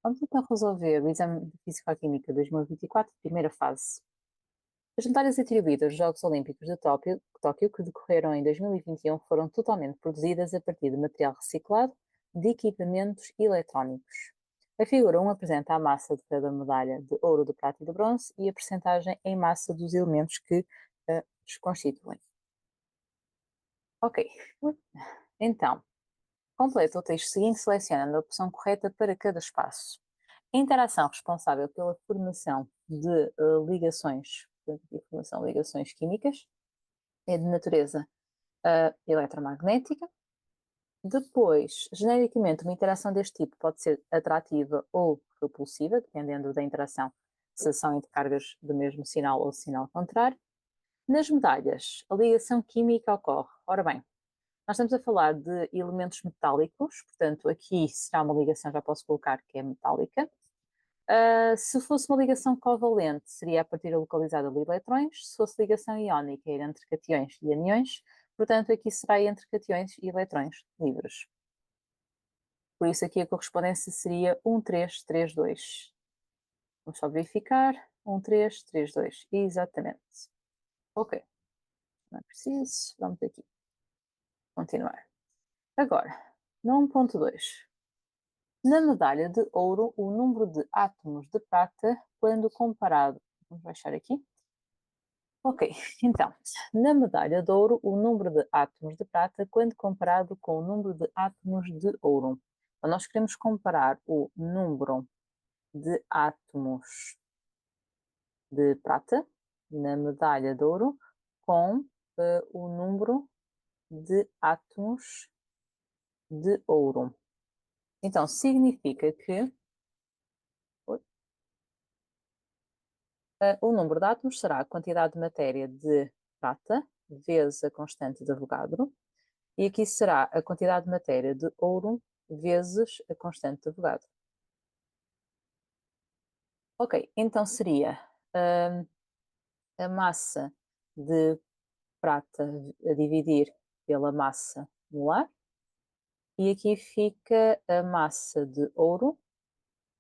Vamos então resolver o exame de Físico-Química 2024, primeira fase. As medalhas atribuídas aos Jogos Olímpicos de Tóquio, que decorreram em 2021, foram totalmente produzidas a partir de material reciclado de equipamentos eletrónicos. A figura 1 apresenta a massa de cada medalha de ouro, de prata e de bronze e a percentagem em massa dos elementos que os constituem. Ok, então, completa o texto seguinte selecionando a opção correta para cada espaço. A interação responsável pela formação de ligações, ligações químicas, é de natureza eletromagnética. Depois, genericamente, uma interação deste tipo pode ser atrativa ou repulsiva, dependendo da interação, se são entre cargas do mesmo sinal ou sinal contrário. Nas medalhas, a ligação química ocorre. Ora bem, nós estamos a falar de elementos metálicos, portanto, aqui será uma ligação, já posso colocar que é metálica. Se fosse uma ligação covalente, seria a partir localizada de eletrões. Se fosse ligação iónica, era entre cationes e aniões. Portanto, aqui será entre cationes e eletrões livres. Por isso, aqui a correspondência seria 1332. Vamos só verificar. 1332. Exatamente. Ok. Não é preciso. Vamos aqui. Continuar. Agora, no 1.2. Na medalha de ouro, o número de átomos de prata, quando comparado... Vamos baixar aqui. Ok, então, na medalha de ouro, o número de átomos de prata, quando comparado com o número de átomos de ouro. Então, nós queremos comparar o número de átomos de prata na medalha de ouro com o número de átomos de ouro. Então, significa que o número de átomos será a quantidade de matéria de prata vezes a constante de Avogadro, e aqui será a quantidade de matéria de ouro vezes a constante de Avogadro. Ok, então seria a massa de prata a dividir pela massa molar, e aqui fica a massa de ouro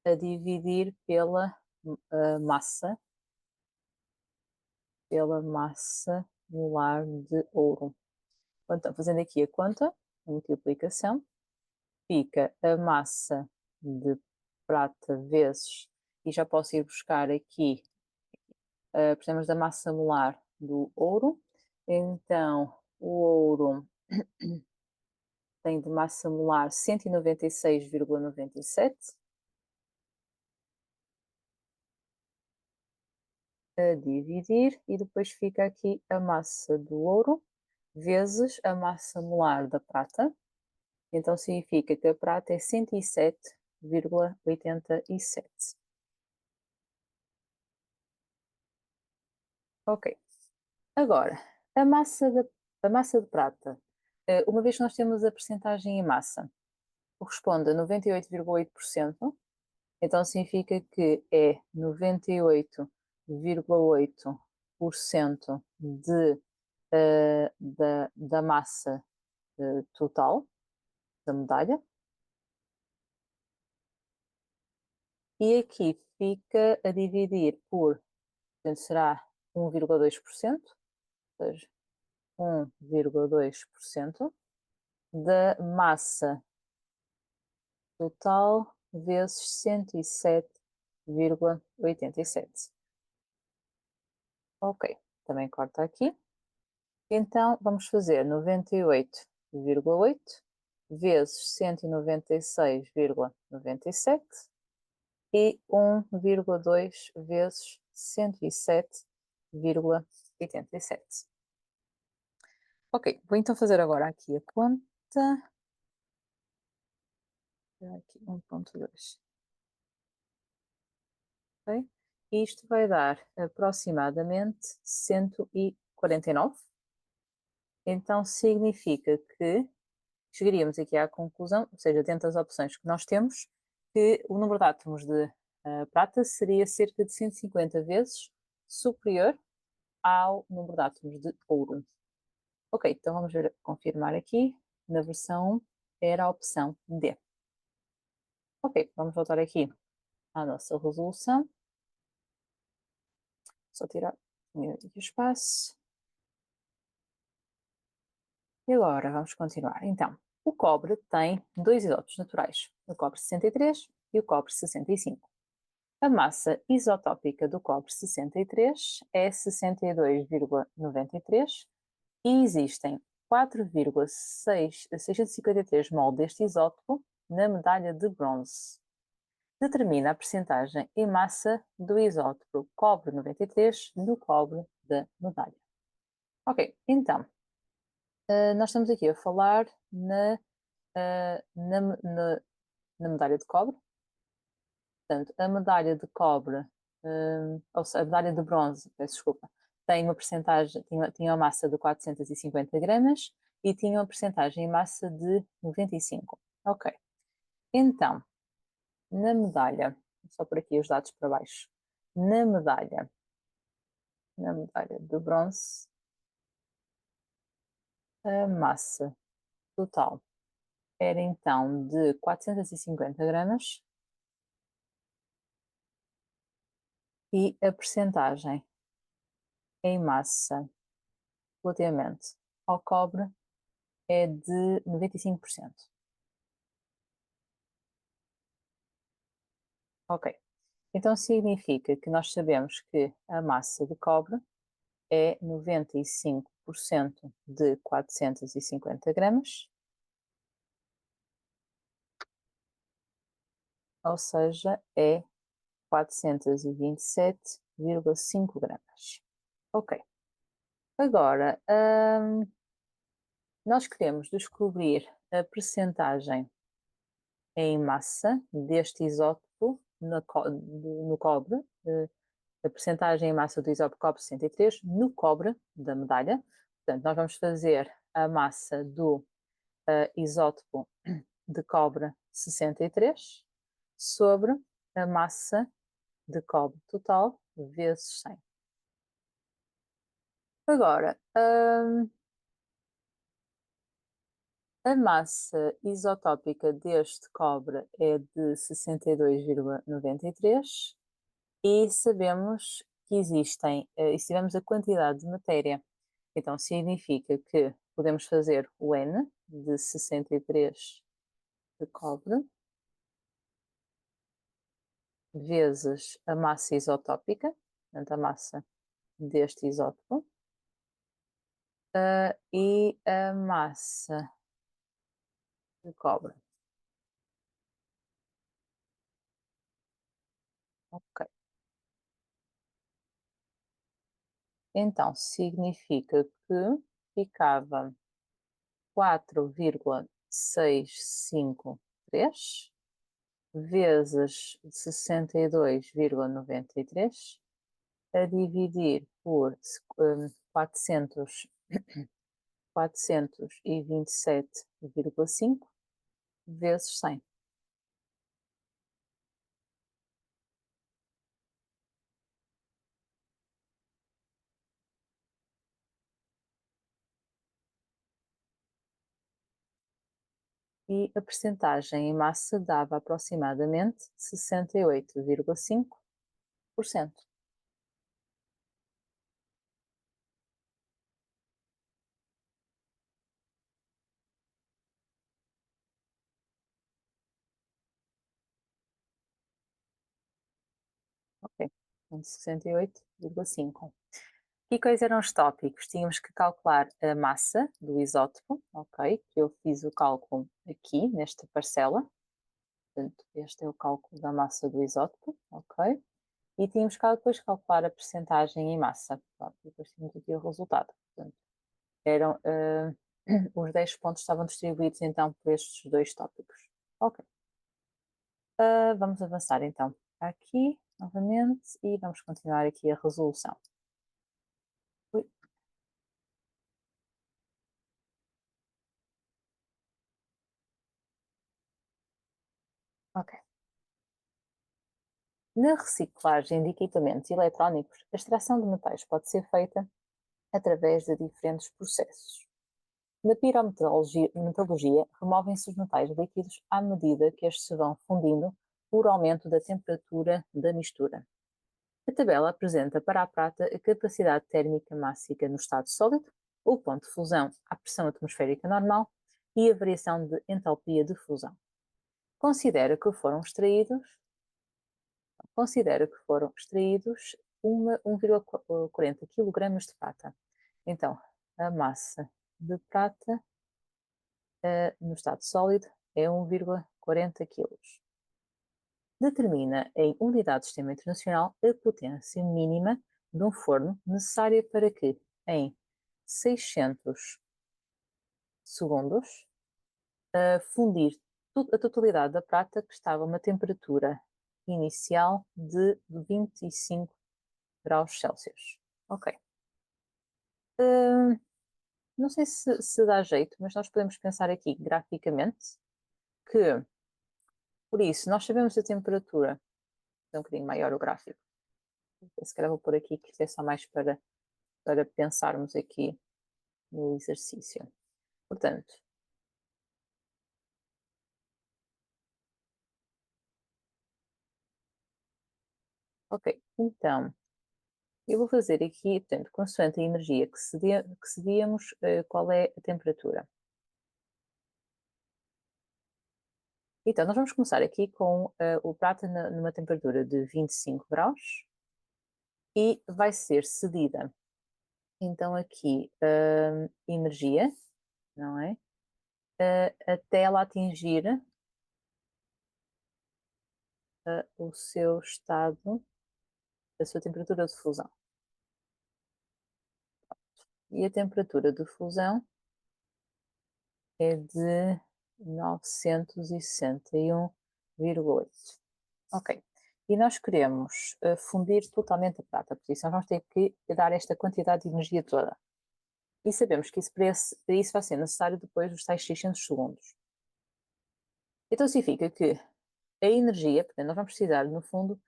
a dividir pela massa molar de ouro. Então, fazendo aqui a conta, a multiplicação, fica a massa de prata vezes, e já posso ir buscar aqui, precisamos da massa molar do ouro. Então, o ouro tem de massa molar 196,97 a dividir, e depois fica aqui a massa do ouro vezes a massa molar da prata. Então significa que a prata é 107,87. Ok. Agora, a massa de prata, uma vez que nós temos a percentagem em massa, corresponde a 98,8%, então significa que é 98,8% da massa total da medalha. E aqui fica a dividir por, portanto, será 1,2%, ou seja, 1,2% da massa total vezes 107,87. Ok, também corta aqui. Então, vamos fazer 98,8 vezes 196,97 e 1,2 vezes 107,87. Ok, vou então fazer agora aqui a conta. Aqui, 1.2. Ok? Isto vai dar aproximadamente 149. Então significa que chegaríamos aqui à conclusão, ou seja, dentro das opções que nós temos, que o número de átomos de prata seria cerca de 150 vezes superior ao número de átomos de ouro. Ok, então vamos ver, confirmar aqui. Na versão 1 era a opção D. Ok, vamos voltar aqui à nossa resolução. Só tirar aqui o espaço. E agora vamos continuar. Então, o cobre tem dois isótopos naturais, o cobre 63 e o cobre 65. A massa isotópica do cobre 63 é 62,93 e existem 4,653 mol deste isótopo na medalha de bronze. Determina a percentagem em massa do isótopo cobre 93 no cobre da medalha. Ok, então, nós estamos aqui a falar na medalha de cobre. Portanto, a medalha de cobre, ou seja, a medalha de bronze, peço desculpa, tem uma percentagem, tinha uma massa de 450 gramas e tinha uma percentagem em massa de 95. Ok. Então, na medalha, só por aqui os dados para baixo, na medalha de bronze, a massa total era então de 450 gramas e a percentagem em massa relativamente ao cobre é de 95%. Ok. Então significa que nós sabemos que a massa de cobre é 95% de 450 gramas, ou seja, é 427,5 gramas. Ok. Agora, nós queremos descobrir a percentagem em massa deste isótopo no cobre, a percentagem em massa do isótopo cobre 63 no cobre da medalha. Portanto, nós vamos fazer a massa do isótopo de cobre 63 sobre a massa de cobre total vezes 100. Agora, a massa isotópica deste cobre é de 62,93 e sabemos que existem, e se tivermos a quantidade de matéria, então significa que podemos fazer o N de 63 de cobre vezes a massa isotópica, portanto a massa deste isótopo, e a massa de cobre. Ok. Então significa que ficava 4,653 vezes 62,93 a dividir por 427,5 vezes 100. E a percentagem em massa dava aproximadamente 68,5%. Ok, então 68,5%. E quais eram os tópicos? Tínhamos que calcular a massa do isótopo, ok? Que eu fiz o cálculo aqui, nesta parcela. Portanto, este é o cálculo da massa do isótopo, ok? E tínhamos que depois calcular a percentagem em massa. Pronto, e depois tínhamos aqui o resultado. Portanto, eram, os 10 pontos estavam distribuídos então por estes dois tópicos. Ok. Vamos avançar então aqui novamente e vamos continuar aqui a resolução. Ui. Ok. Na reciclagem de equipamentos eletrónicos, a extração de metais pode ser feita através de diferentes processos. Na pirometalogia, removem-se os metais líquidos à medida que estes se vão fundindo, por aumento da temperatura da mistura. A tabela apresenta para a prata a capacidade térmica mássica no estado sólido, o ponto de fusão à pressão atmosférica normal e a variação de entalpia de fusão. Considera que foram extraídos 1,40 kg de prata. Então, a massa de prata no estado sólido é 1,40 kg. Determina em unidade do Sistema Internacional a potência mínima de um forno necessária para que, em 600 segundos, fundir a totalidade da prata que estava a uma temperatura inicial de 25 graus Celsius. Ok. Não sei se dá jeito, mas nós podemos pensar aqui graficamente que, por isso, nós sabemos a temperatura, é um bocadinho maior o gráfico. Se calhar vou pôr aqui que isto é só mais para pensarmos aqui no exercício. Portanto, ok, então, eu vou fazer aqui, portanto, consoante a energia que cedíamos, qual é a temperatura. Então, nós vamos começar aqui com o prata numa temperatura de 25 graus e vai ser cedida. Então, aqui, energia, não é? Até ela atingir o seu estado, a sua temperatura de fusão. E a temperatura de fusão é de 961,8. Ok. E nós queremos fundir totalmente a prata, por isso nós vamos ter que dar esta quantidade de energia toda. E sabemos que para isso vai ser necessário depois os tais 600 segundos. Então significa que a energia, portanto, nós vamos precisar, no fundo,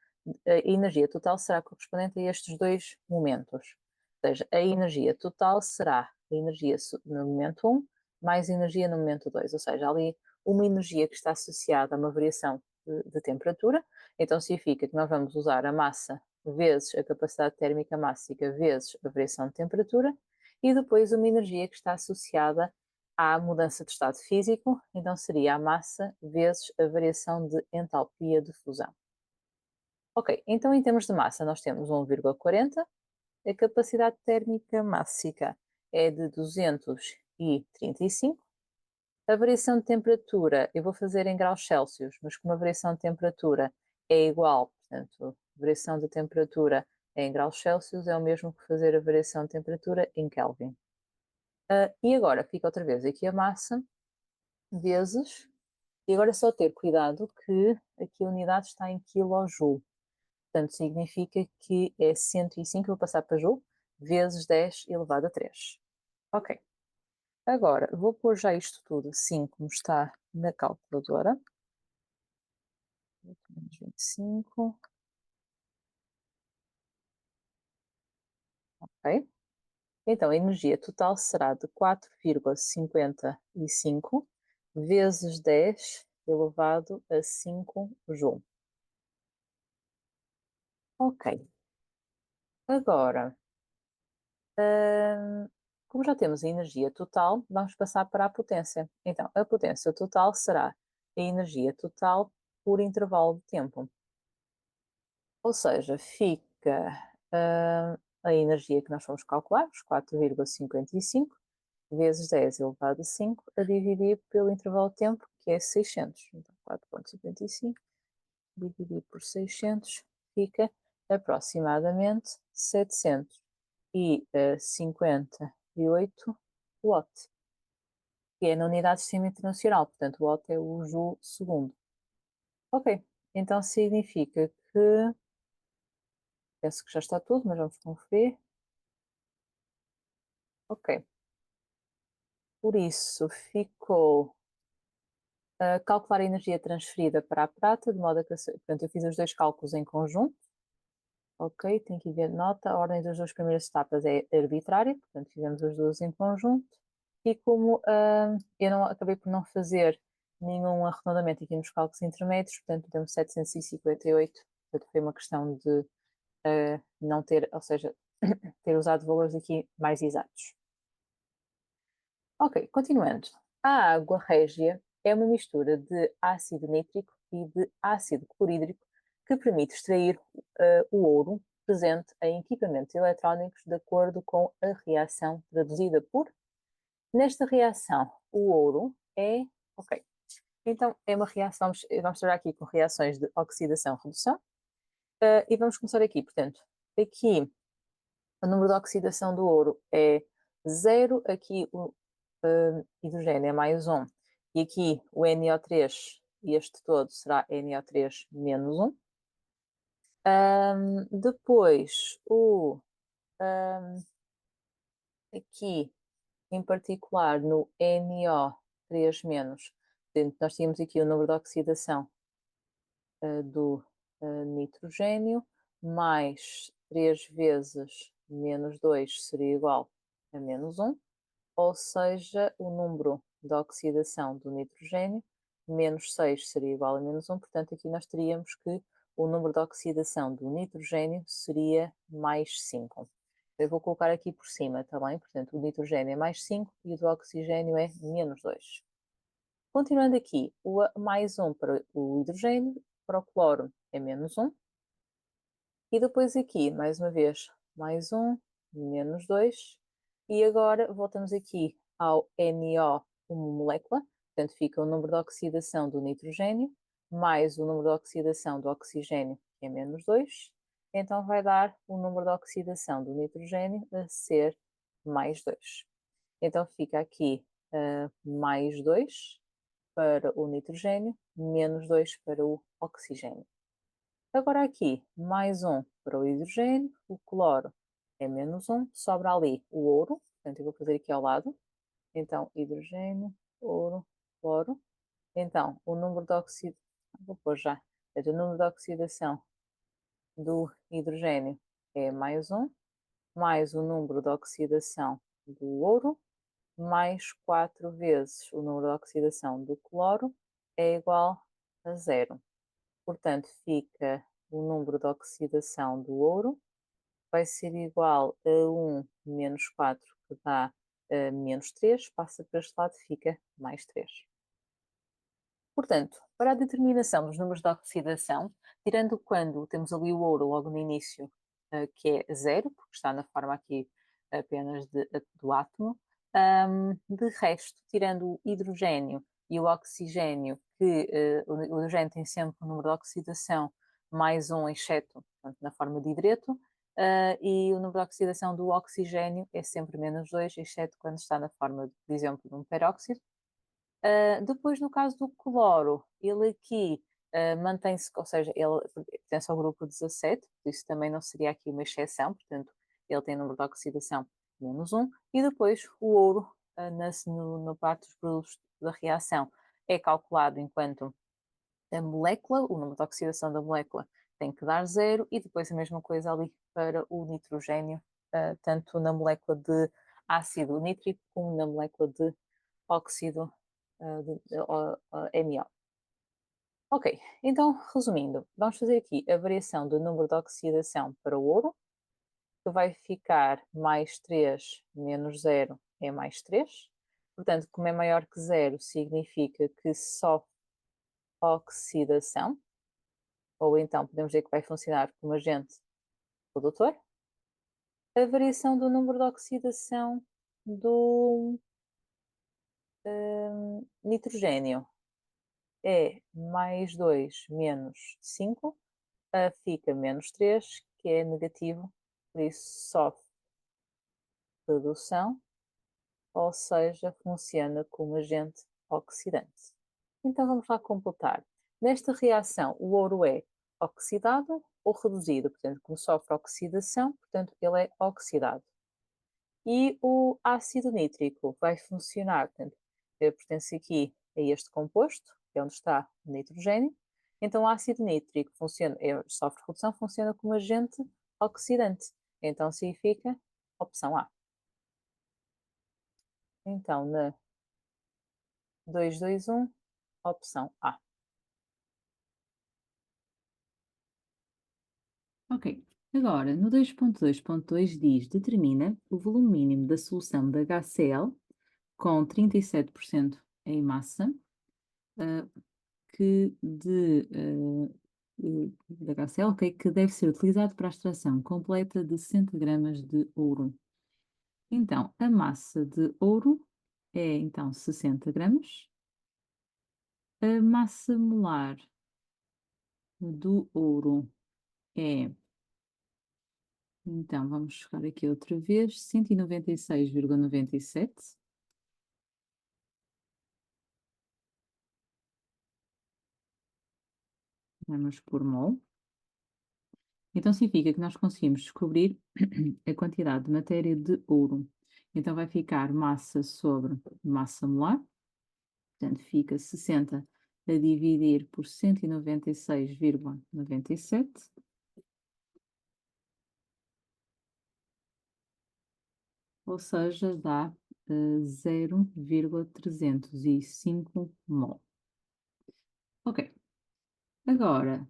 a energia total será correspondente a estes dois momentos. Ou seja, a energia total será a energia no momento 1 mais energia no momento 2. Ou seja, ali uma energia que está associada a uma variação de temperatura. Então significa que nós vamos usar a massa vezes a capacidade térmica mássica vezes a variação de temperatura e depois uma energia que está associada à mudança de estado físico, então seria a massa vezes a variação de entalpia de fusão. Ok, então em termos de massa nós temos 1,40, a capacidade térmica mássica é de 235, a variação de temperatura, eu vou fazer em graus Celsius, mas como a variação de temperatura é igual, portanto, a variação de temperatura em graus Celsius é o mesmo que fazer a variação de temperatura em Kelvin. E agora fica outra vez aqui a massa vezes, e agora é só ter cuidado que aqui a unidade está em kJ. Portanto, significa que é 105, vou passar para joule, vezes 10 elevado a 3. Ok. Agora, vou pôr já isto tudo assim como está na calculadora. 25. Ok. Então, a energia total será de 4,55 vezes 10 elevado a 5 joule. Ok. Agora, como já temos a energia total, vamos passar para a potência. Então, a potência total será a energia total por intervalo de tempo. Ou seja, fica a energia que nós vamos calcular, os 4,55, vezes 10 elevado a 5, a dividir pelo intervalo de tempo, que é 600. Então, 4,55 dividido por 600 fica aproximadamente 758 watts, que é na unidade de sistema internacional, portanto, o watt é o joule segundo. Ok, então significa que, penso que já está tudo, mas vamos conferir. Ok, por isso ficou a calcular a energia transferida para a prata, de modo a que, portanto, eu fiz os dois cálculos em conjunto. Ok, tem que ver nota, a ordem das duas primeiras etapas é arbitrária, portanto fizemos as duas em conjunto, e como eu não, acabei por não fazer nenhum arredondamento aqui nos cálculos intermédios, portanto temos 758, portanto foi uma questão de não ter, ou seja, ter usado valores aqui mais exatos. Ok, continuando. A água régia é uma mistura de ácido nítrico e de ácido clorídrico que permite extrair o ouro presente em equipamentos eletrónicos de acordo com a reação traduzida por. Nesta reação, o ouro é. Ok, então é uma reação, vamos trabalhar aqui com reações de oxidação-redução e vamos começar aqui. Portanto, aqui o número de oxidação do ouro é 0, aqui o hidrogênio é mais 1, e aqui o NO3, este todo será NO3 menos 1. Depois, aqui, em particular, no NO3 menos, portanto, nós tínhamos aqui o número de oxidação do nitrogênio, mais 3 vezes menos 2 seria igual a menos 1, ou seja, o número de oxidação do nitrogênio, menos 6 seria igual a menos 1, portanto aqui nós teríamos que o número de oxidação do nitrogênio seria mais 5. Eu vou colocar aqui por cima, tá bem? Portanto, o nitrogênio é mais 5 e o do oxigênio é menos 2. Continuando aqui, o mais 1 para o hidrogênio, para o cloro é menos 1. E depois aqui, mais uma vez, mais 1, menos 2. E agora voltamos aqui ao NO como molécula, portanto fica o número de oxidação do nitrogênio, mais o número de oxidação do oxigênio, que é menos 2. Então vai dar o número de oxidação do nitrogênio a ser mais 2. Então fica aqui mais 2 para o nitrogênio, menos 2 para o oxigênio. Agora aqui, mais 1 para o hidrogênio, o cloro é menos 1, sobra ali o ouro, portanto eu vou fazer aqui ao lado. Então, hidrogênio, ouro, cloro. Então, o número de oxidação, vou pôr já, o número de oxidação do hidrogênio é mais 1, mais o número de oxidação do ouro, mais 4 vezes o número de oxidação do cloro é igual a 0. Portanto, fica o número de oxidação do ouro vai ser igual a 1 menos 4, que dá menos 3, passa para este lado, fica mais 3. Portanto, para a determinação dos números de oxidação, tirando quando temos ali o ouro logo no início, que é 0, porque está na forma aqui apenas do átomo, de resto, tirando o hidrogênio e o oxigênio, que o hidrogênio tem sempre um número de oxidação mais 1, exceto portanto, na forma de hidreto, e o número de oxidação do oxigênio é sempre menos 2, exceto quando está na forma, por exemplo, de um peróxido. Depois, no caso do cloro, ele aqui mantém-se, ou seja, ele pertence ao grupo 17, por isso também não seria aqui uma exceção, portanto, ele tem número de oxidação menos 1, e depois o ouro, no parte dos produtos da reação, é calculado enquanto a molécula, o número de oxidação da molécula tem que dar 0, e depois a mesma coisa ali para o nitrogênio, tanto na molécula de ácido nítrico como na molécula de óxido NO. Ok, então resumindo, vamos fazer aqui a variação do número de oxidação para o ouro, que vai ficar mais 3 menos 0 é mais 3. Portanto, como é maior que 0, significa que sofre oxidação, ou então podemos dizer que vai funcionar como agente redutor. A variação do número de oxidação do nitrogênio é mais 2 menos 5, fica menos 3, que é negativo, por isso sofre redução, ou seja, funciona como agente oxidante. Então vamos lá completar. Nesta reação, o ouro é oxidado ou reduzido, portanto, como sofre oxidação, portanto, ele é oxidado. E o ácido nítrico vai funcionar, portanto, pertence aqui a este composto, que é onde está o nitrogênio. Então, o ácido nítrico funciona, sofre redução, funciona como agente oxidante. Então, significa opção A. Então, na 221, opção A. Ok. Agora, no 2.2.2 diz: determina o volume mínimo da solução da HCl com 37% em massa, ah, de HCl, ok, que deve ser utilizado para a extração completa de 60 gramas de ouro. Então, a massa de ouro é então 60 gramas. A massa molar do ouro é, então, vamos chegar aqui outra vez, 196,97 gramas por mol. Então significa que nós conseguimos descobrir a quantidade de matéria de ouro. Então vai ficar massa sobre massa molar, portanto fica 60 a dividir por 196,97, ou seja, dá 0,305 mol. Ok, agora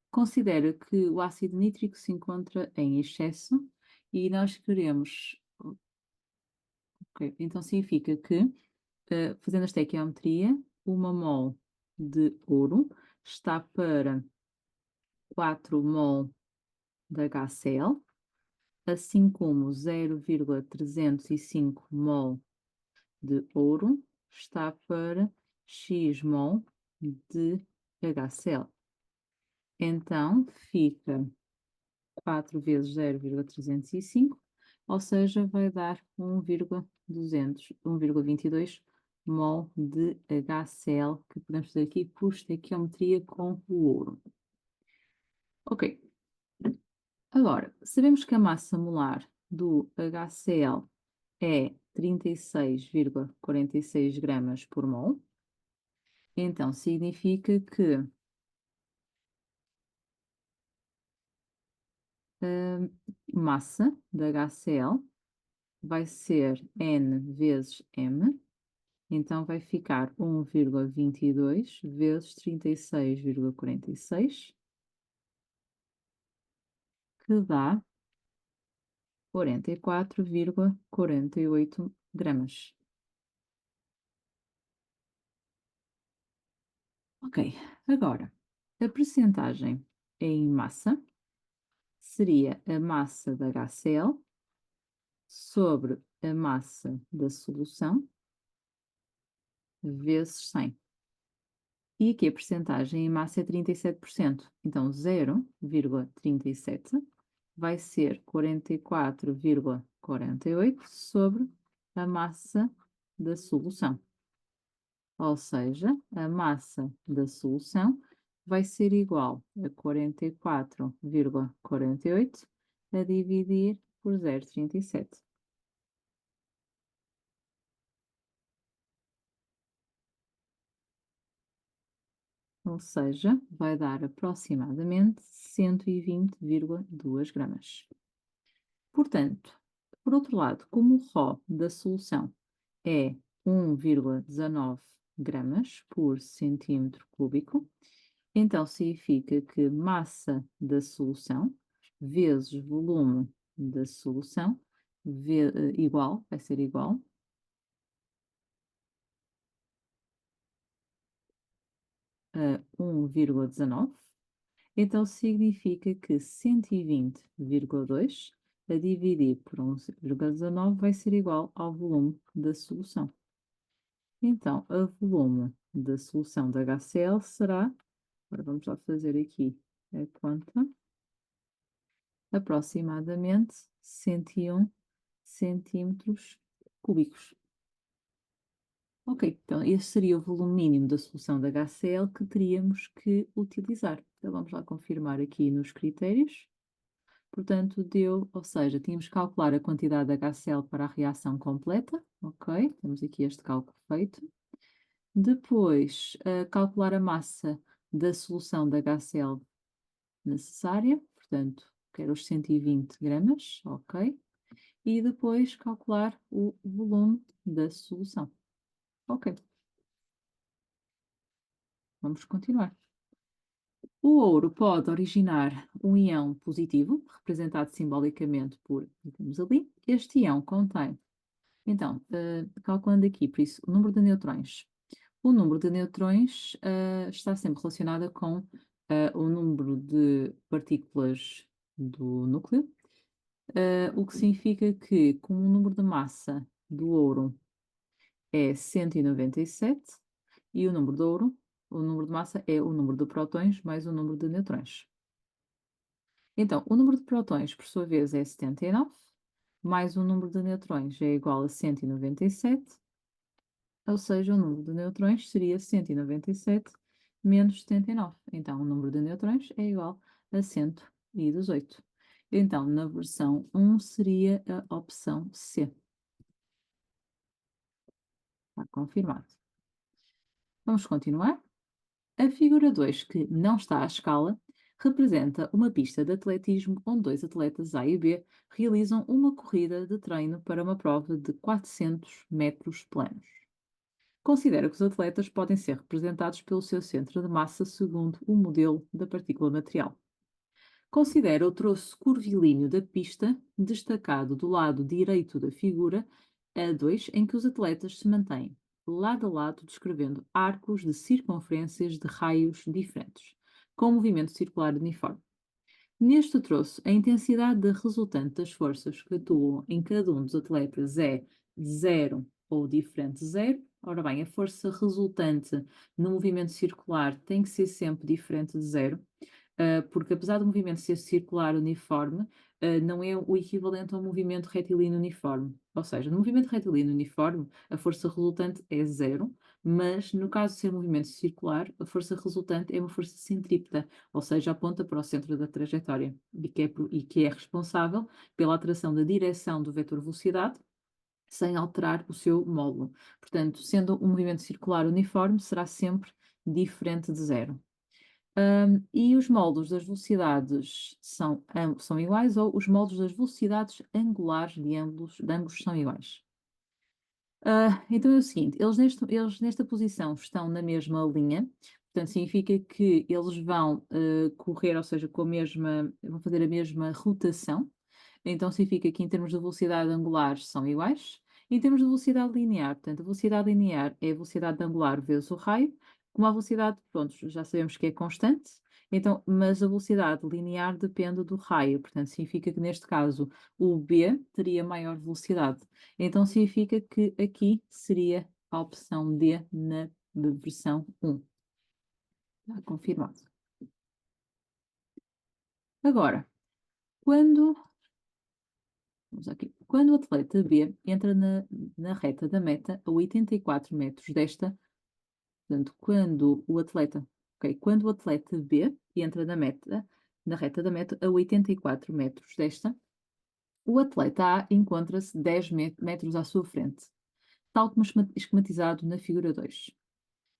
considera que o ácido nítrico se encontra em excesso e nós queremos. Ok, então significa que, fazendo a estequiometria, uma mol de ouro está para 4 mol de HCl, assim como 0,305 mol de ouro está para X mol de HCl. Então fica 4 vezes 0,305, ou seja, vai dar 1,22 mol de HCl, que podemos fazer aqui por estequiometria com o ouro. Ok. Agora, sabemos que a massa molar do HCl é 36,46 gramas por mol. Então, significa que a massa da HCl vai ser N vezes M, então vai ficar 1,22 vezes 36,46, que dá 44,48 gramas. Ok, agora, a percentagem em massa seria a massa da HCl sobre a massa da solução vezes 100. E aqui a percentagem em massa é 37%. Então, 0,37 vai ser 44,48 sobre a massa da solução. Ou seja, a massa da solução vai ser igual a 44,48 a dividir por 0,37. Ou seja, vai dar aproximadamente 120,2 gramas. Portanto, por outro lado, como o Rho da solução é 1,19 gramas por centímetro cúbico, então significa que massa da solução vezes volume da solução vai ser igual a 1,19. Então significa que 120,2 a dividir por 1,19 vai ser igual ao volume da solução. Então, a volume da solução da HCl será, agora vamos lá fazer aqui a conta, aproximadamente 101 centímetros cúbicos. Ok, então este seria o volume mínimo da solução da HCl que teríamos que utilizar. Então vamos lá confirmar aqui nos critérios. Portanto, deu, ou seja, tínhamos que calcular a quantidade de HCl para a reação completa. Ok, temos aqui este cálculo feito. Depois, calcular a massa da solução da HCl necessária, portanto, quero os 120 gramas, ok. E depois calcular o volume da solução. Ok. vamos continuar. O ouro pode originar um íon positivo, representado simbolicamente por, temos ali, este íon contém. Então, calculando aqui, por isso, o número de neutrões. O número de neutrões está sempre relacionado com o número de partículas do núcleo, o que significa que, como o número de massa do ouro é 197, e o número de ouro, o número de massa é o número de prótons mais o número de neutrões. Então, o número de prótons, por sua vez, é 79, mais o número de neutrões é igual a 197, ou seja, o número de neutrões seria 197 menos 79. Então, o número de neutrões é igual a 118. Então, na versão 1 seria a opção C. Está confirmado. Vamos continuar. A figura 2, que não está à escala, representa uma pista de atletismo onde dois atletas A e B realizam uma corrida de treino para uma prova de 400 metros planos. Considera que os atletas podem ser representados pelo seu centro de massa segundo o modelo da partícula material. Considera o troço curvilíneo da pista, destacado do lado direito da figura A2, em que os atletas se mantêm lado a lado, descrevendo arcos de circunferências de raios diferentes, com movimento circular uniforme. Neste troço, a intensidade resultante das forças que atuam em cada um dos atletas é zero ou diferente de zero. Ora bem, a força resultante no movimento circular tem que ser sempre diferente de zero, porque apesar do movimento ser circular uniforme, não é o equivalente ao movimento retilíneo uniforme. Ou seja, no movimento retilíneo uniforme, a força resultante é zero, mas no caso de ser movimento circular, a força resultante é uma força centrípeta, ou seja, aponta para o centro da trajetória e que é responsável pela alteração da direção do vetor velocidade sem alterar o seu módulo. Portanto, sendo um movimento circular uniforme, será sempre diferente de zero. E os módulos das velocidades são iguais, ou os módulos das velocidades angulares de ambos são iguais. Então é o seguinte, eles nesta posição estão na mesma linha, portanto significa que eles vão correr, ou seja, vão fazer a mesma rotação, então significa que em termos de velocidade angular são iguais. Em termos de velocidade linear, portanto, a velocidade linear é a velocidade angular vezes o raio, como a velocidade, pronto, já sabemos que é constante, então, mas a velocidade linear depende do raio, portanto, significa que neste caso o B teria maior velocidade. Então significa que aqui seria a opção D na versão 1. Está confirmado. Agora, vamos aqui. Quando o atleta B entra na reta da meta a 84 metros desta, portanto, quando o atleta B entra na reta da meta a 84 metros desta, o atleta A encontra-se 10 metros à sua frente, tal como esquematizado na figura 2.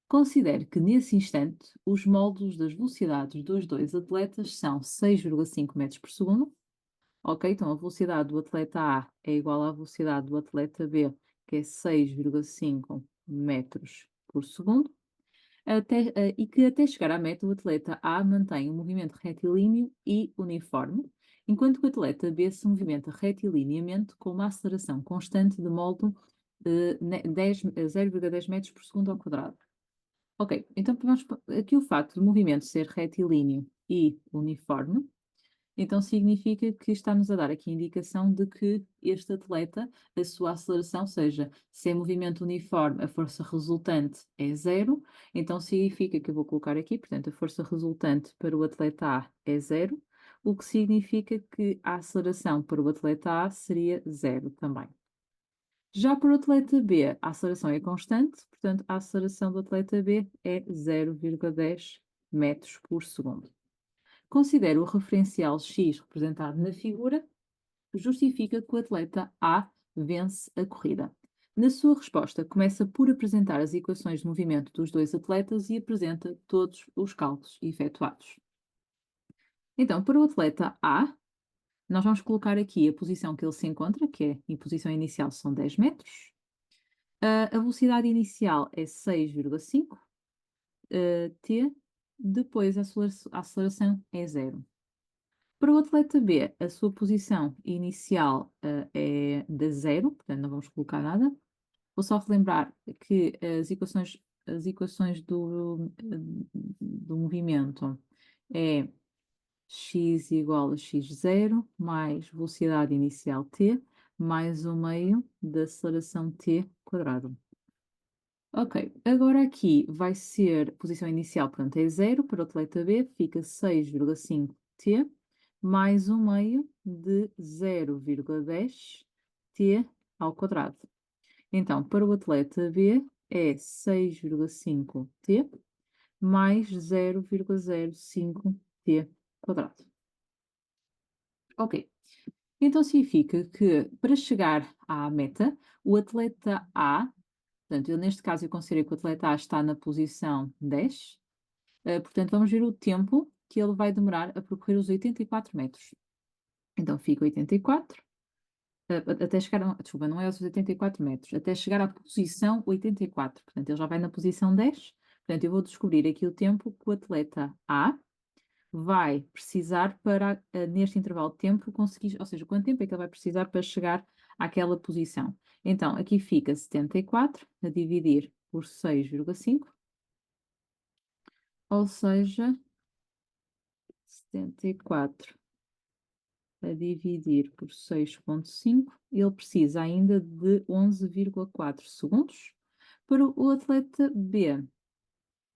Considere que, nesse instante, os módulos das velocidades dos dois atletas são 6,5 metros por segundo. Ok, então a velocidade do atleta A é igual à velocidade do atleta B, que é 6,5 metros por segundo. E que até chegar à meta, o atleta A mantém um movimento retilíneo e uniforme, enquanto que o atleta B se movimenta retilineamente com uma aceleração constante de modo 0,10 metros por segundo ao quadrado. Ok, então aqui o facto do movimento ser retilíneo e uniforme, então significa que está-nos a dar aqui a indicação de que este atleta, a sua aceleração, ou seja, se é movimento uniforme, a força resultante é zero, então significa que eu vou colocar aqui, portanto, a força resultante para o atleta A é zero, o que significa que a aceleração para o atleta A seria zero também. Já para o atleta B, a aceleração é constante, portanto, a aceleração do atleta B é 0,10 metros por segundo. Considere o referencial x representado na figura, justifica que o atleta A vence a corrida. Na sua resposta, começa por apresentar as equações de movimento dos dois atletas e apresenta todos os cálculos efetuados. Então, para o atleta A, nós vamos colocar aqui a posição que ele se encontra, que é em posição inicial são 10 metros. A velocidade inicial é 6,5. T, depois a aceleração é zero. Para o atleta B, a sua posição inicial é de zero, portanto não vamos colocar nada. Vou só relembrar que as equações do movimento é x igual a x0 mais velocidade inicial t mais o meio da aceleração t quadrado. Ok, agora aqui vai ser posição inicial, portanto é 0, para o atleta B fica 6,5 t mais o meio de 0,10 t ao quadrado. Então, para o atleta B é 6,5 t mais 0,05 t quadrado. Ok, então significa que para chegar à meta, o atleta A, portanto, neste caso eu considerei que o atleta A está na posição 10, portanto vamos ver o tempo que ele vai demorar a percorrer os 84 metros. Então fica 84, até chegar, desculpa, não é aos 84 metros, até chegar à posição 84, portanto ele já vai na posição 10, portanto eu vou descobrir aqui o tempo que o atleta A vai precisar para, neste intervalo de tempo, conseguir, ou seja, quanto tempo é que ele vai precisar para chegar àquela posição. Então, aqui fica 74 a dividir por 6,5, ou seja, 74 a dividir por 6,5, ele precisa ainda de 11,4 segundos. Para o atleta B,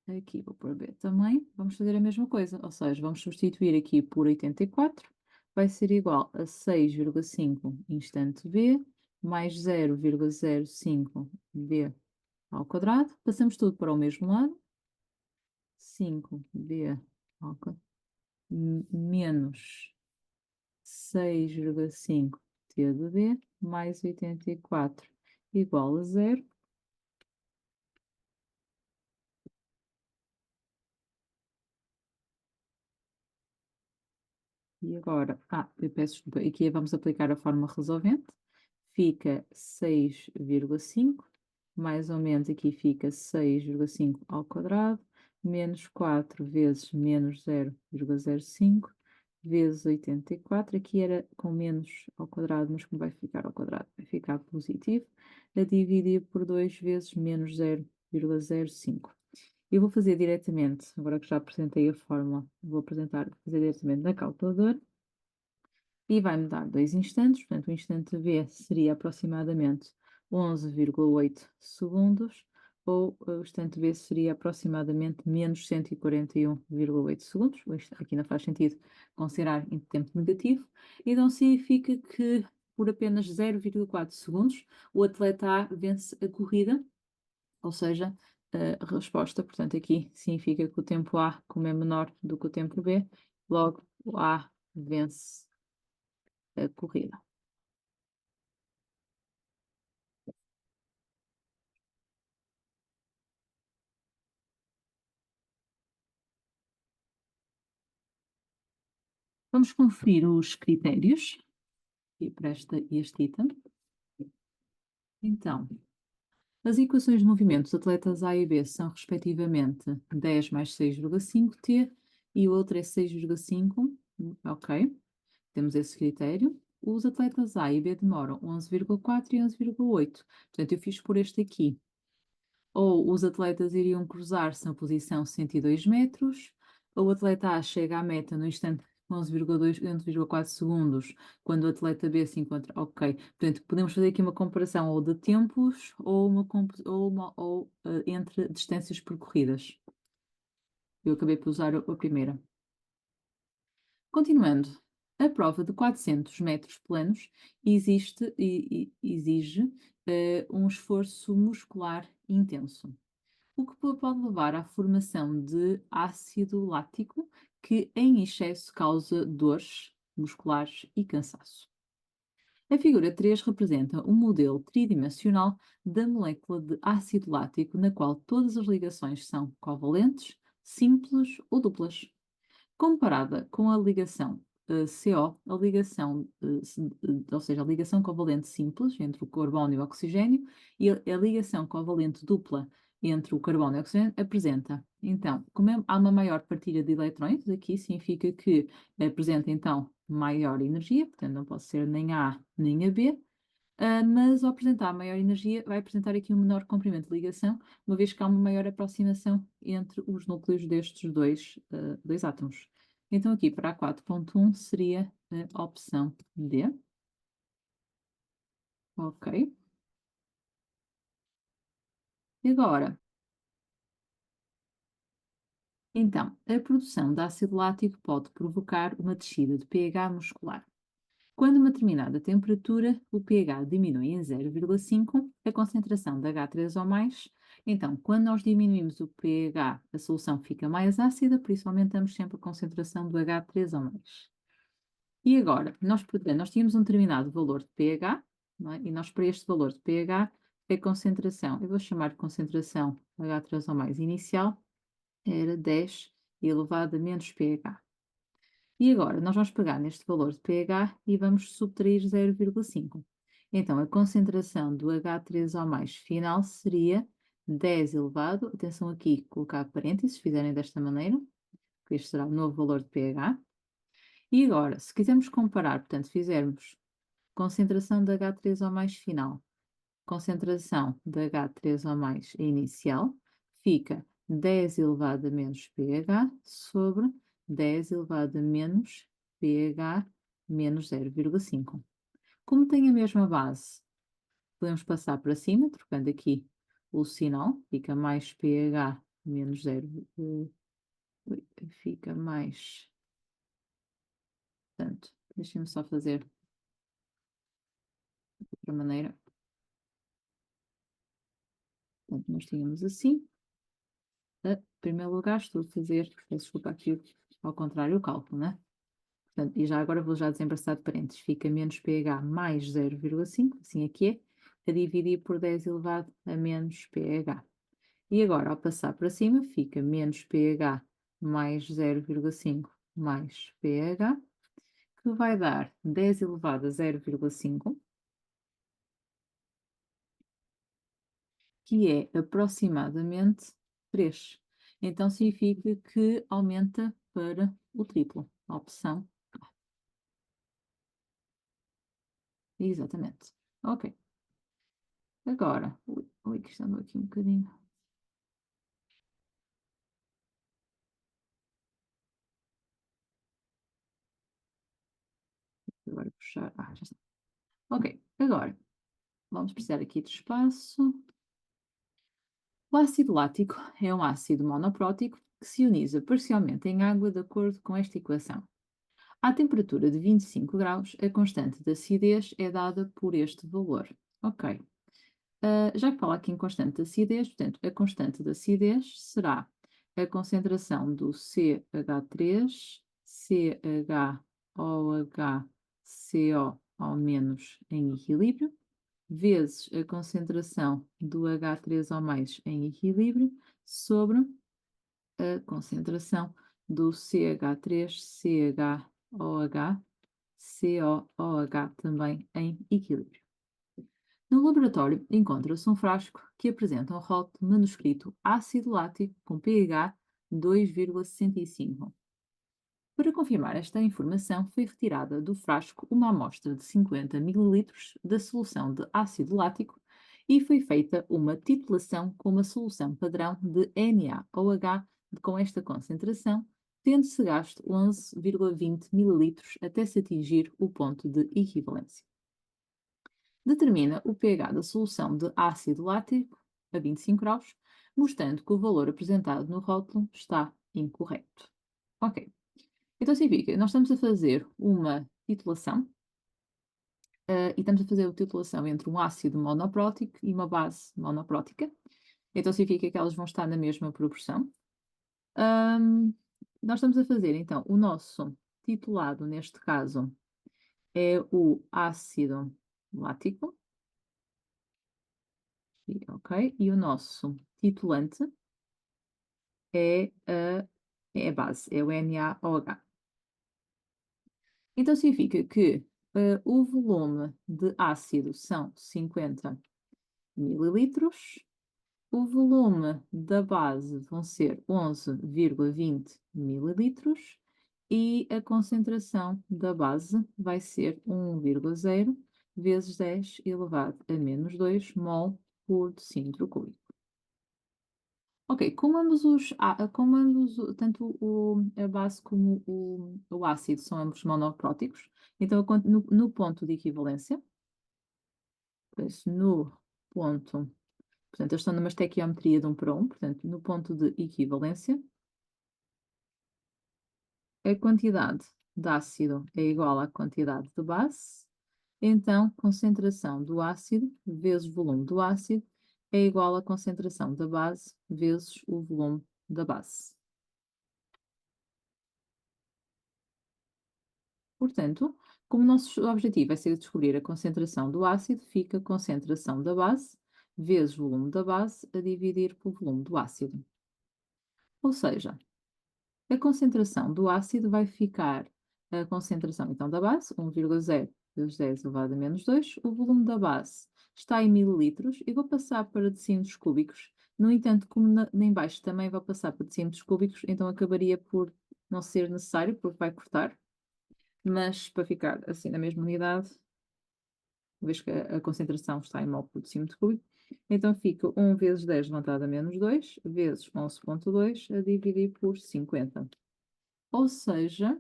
aqui vou pôr B também, vamos fazer a mesma coisa, ou seja, vamos substituir aqui por 84, vai ser igual a 6,5 instante B, mais 0,05 B ao quadrado, passamos tudo para o mesmo lado, 5B ao quadrado, menos 6,5 T de B, mais 84 igual a 0. E agora, eu peço desculpa, aqui vamos aplicar a forma resolvente. Fica 6,5, mais ou menos aqui fica 6,5 ao quadrado, menos 4 vezes menos 0,05, vezes 84. Aqui era com menos ao quadrado, mas como vai ficar ao quadrado? Vai ficar positivo, a dividir por 2 vezes menos 0,05. Eu vou fazer diretamente, agora que já apresentei a fórmula, vou fazer diretamente na calculadora e vai-me dar 2 instantes, portanto o instante V seria aproximadamente 11,8 segundos, ou o instante B seria aproximadamente menos 141,8 segundos. Isto aqui não faz sentido considerar em tempo negativo, então significa que por apenas 0,4 segundos o atleta A vence a corrida, ou seja, a resposta, portanto, aqui significa que o tempo A, como é menor do que o tempo B, logo o A vence a corrida. Vamos conferir os critérios aqui para este item. Então, as equações de movimento dos atletas A e B são respectivamente 10 mais 6,5 T e o outro é 6,5, ok? Temos esse critério. Os atletas A e B demoram 11,4 e 11,8. Portanto, eu fiz por este aqui. Ou os atletas iriam cruzar-se na posição 102 metros, ou o atleta A chega à meta no instante 11,2, 11,4 segundos, quando o atleta B se encontra. Ok, portanto, podemos fazer aqui uma comparação ou de tempos ou entre distâncias percorridas. Eu acabei por usar a primeira. Continuando, a prova de 400 metros planos exige um esforço muscular intenso, o que pode levar à formação de ácido lático, que em excesso causa dores musculares e cansaço. A figura 3 representa um modelo tridimensional da molécula de ácido lático, na qual todas as ligações são covalentes, simples ou duplas. Comparada com a ligação CO, a ligação, ou seja, a ligação covalente simples entre o carbono e o oxigênio, e a ligação covalente dupla entre o carbono e o oxigênio apresenta. Então, há uma maior partilha de eletrões, aqui significa que apresenta então maior energia, portanto não pode ser nem A nem a B, mas ao apresentar maior energia vai apresentar aqui um menor comprimento de ligação, uma vez que há uma maior aproximação entre os núcleos destes dois átomos. Então aqui para a 4.1 seria a opção D. Ok. E agora, então, a produção de ácido lático pode provocar uma descida de pH muscular. Quando uma determinada temperatura, o pH diminui em 0,5, a concentração de H3O+, então, quando nós diminuímos o pH, a solução fica mais ácida, por isso aumentamos sempre a concentração do H3O+. E agora, nós tínhamos um determinado valor de pH, não é? E nós para este valor de pH, a concentração, eu vou chamar de concentração H3O+ inicial, era 10 elevado a menos pH. E agora, nós vamos pegar neste valor de pH e vamos subtrair 0,5. Então, a concentração do H3O+ final seria 10 elevado, atenção aqui, colocar parênteses, se fizerem desta maneira, que este será o novo valor de pH. E agora, se quisermos comparar, portanto, fizermos concentração de H3O+ final, concentração de H3O+ inicial, fica 10 elevado a menos pH sobre 10 elevado a menos pH menos 0,5. Como tem a mesma base, podemos passar para cima, trocando aqui o sinal, fica mais pH menos 0, fica mais, portanto, deixem-me só fazer de outra maneira. Portanto, nós tínhamos assim. Em primeiro lugar, estou a fazer, peço desculpa aqui, ao contrário, o cálculo, né? Portanto, e já agora vou já desembaraçar de parênteses. Fica menos pH mais 0,5, assim aqui é, a dividir por 10 elevado a menos pH. E agora, ao passar para cima, fica menos pH mais 0,5 mais pH, que vai dar 10 elevado a 0,5, que é aproximadamente 3. Então significa que aumenta para o triplo. A opção A. Exatamente. Ok. Agora, ui, que está aqui um bocadinho. Agora puxar. Já está. Ok, agora vamos precisar aqui de espaço. O ácido lático é um ácido monoprótico que se ioniza parcialmente em água de acordo com esta equação. À temperatura de 25 graus, a constante de acidez é dada por este valor. Ok. Já que fala aqui em constante de acidez, portanto, a constante de acidez será a concentração do CH3, CHOH, CO ao menos em equilíbrio, vezes a concentração do H3O+ em equilíbrio, sobre a concentração do CH3, CHOH, COOH também em equilíbrio. No laboratório encontra-se um frasco que apresenta um rótulo manuscrito ácido lático com pH 2,65. Para confirmar esta informação, foi retirada do frasco uma amostra de 50 ml da solução de ácido lático e foi feita uma titulação com uma solução padrão de NaOH com esta concentração, tendo-se gasto 11,20 ml até se atingir o ponto de equivalência. Determina o pH da solução de ácido lático a 25 graus, mostrando que o valor apresentado no rótulo está incorreto. Ok. Então significa, nós estamos a fazer uma titulação e estamos a fazer a titulação entre um ácido monoprótico e uma base monoprótica. Então significa que elas vão estar na mesma proporção. Nós estamos a fazer, então, o nosso titulado, neste caso, é o ácido lático. Ok? E o nosso titulante é a base, é o NaOH. Então significa que o volume de ácido são 50 ml O volume da base vão ser 11,20 mililitros e a concentração da base vai ser 1,0 vezes 10 elevado a menos 2 mol por decímetro cúbico. Ok, tanto a base como o ácido são ambos monopróticos, então no ponto de equivalência, no ponto, portanto, eles estão numa estequiometria de 1 para 1, portanto, no ponto de equivalência, a quantidade de ácido é igual à quantidade de base, então concentração do ácido vezes volume do ácido é igual à concentração da base vezes o volume da base. Portanto, como o nosso objetivo vai ser descobrir a concentração do ácido, fica a concentração da base vezes o volume da base a dividir pelo volume do ácido. Ou seja, a concentração do ácido vai ficar a concentração então da base, 1,0 vezes 10 elevado a menos 2. O volume da base está em mililitros e vou passar para decímetros cúbicos. No entanto, como em baixo também vai passar para decímetros cúbicos, então acabaria por não ser necessário, porque vai cortar. Mas para ficar assim na mesma unidade, uma vez que a concentração está em mol por decímetro cúbico, então fica 1 vezes 10 levantado a menos 2 vezes 11,2 a dividir por 50. Ou seja,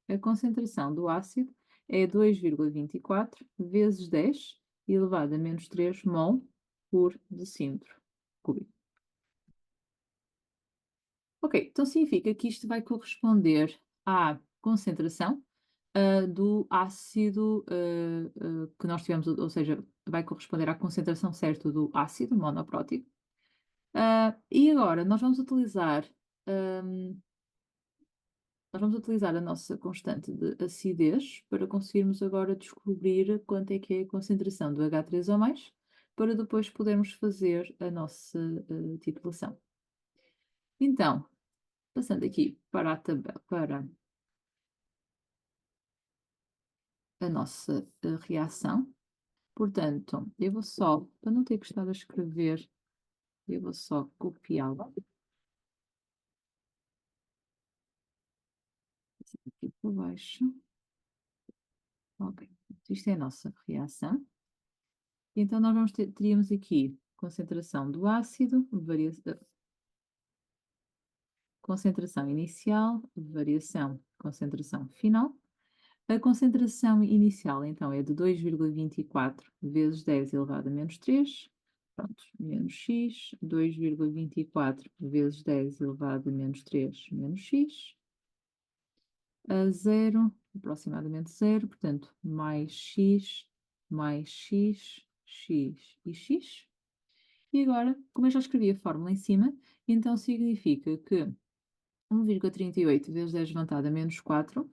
a concentração do ácido é 2,24 vezes 10 elevado a menos 3 mol por decímetro cúbico. Ok, então significa que isto vai corresponder à concentração do ácido que nós tivemos, ou seja, vai corresponder à concentração certa do ácido monoprótico. E agora hum, nós vamos utilizar a nossa constante de acidez para conseguirmos agora descobrir quanto é que é a concentração do H3O+, para depois podermos fazer a nossa titulação. Então, passando aqui para a tabela, para a nossa reação. Portanto, eu vou só, para não ter que estar a escrever, eu vou só copiá-la aqui por baixo. Ok, isto é a nossa reação. Então, nós teríamos aqui concentração do ácido, concentração inicial, variação, concentração final. A concentração inicial, então, é de 2,24 vezes 10 elevado a menos 3. Pronto, menos x, 2,24 vezes 10 elevado a menos 3, menos x, a zero, aproximadamente zero, portanto, mais x, x e x. E agora, como eu já escrevi a fórmula em cima, então significa que 1,38 vezes 10 levantado a menos 4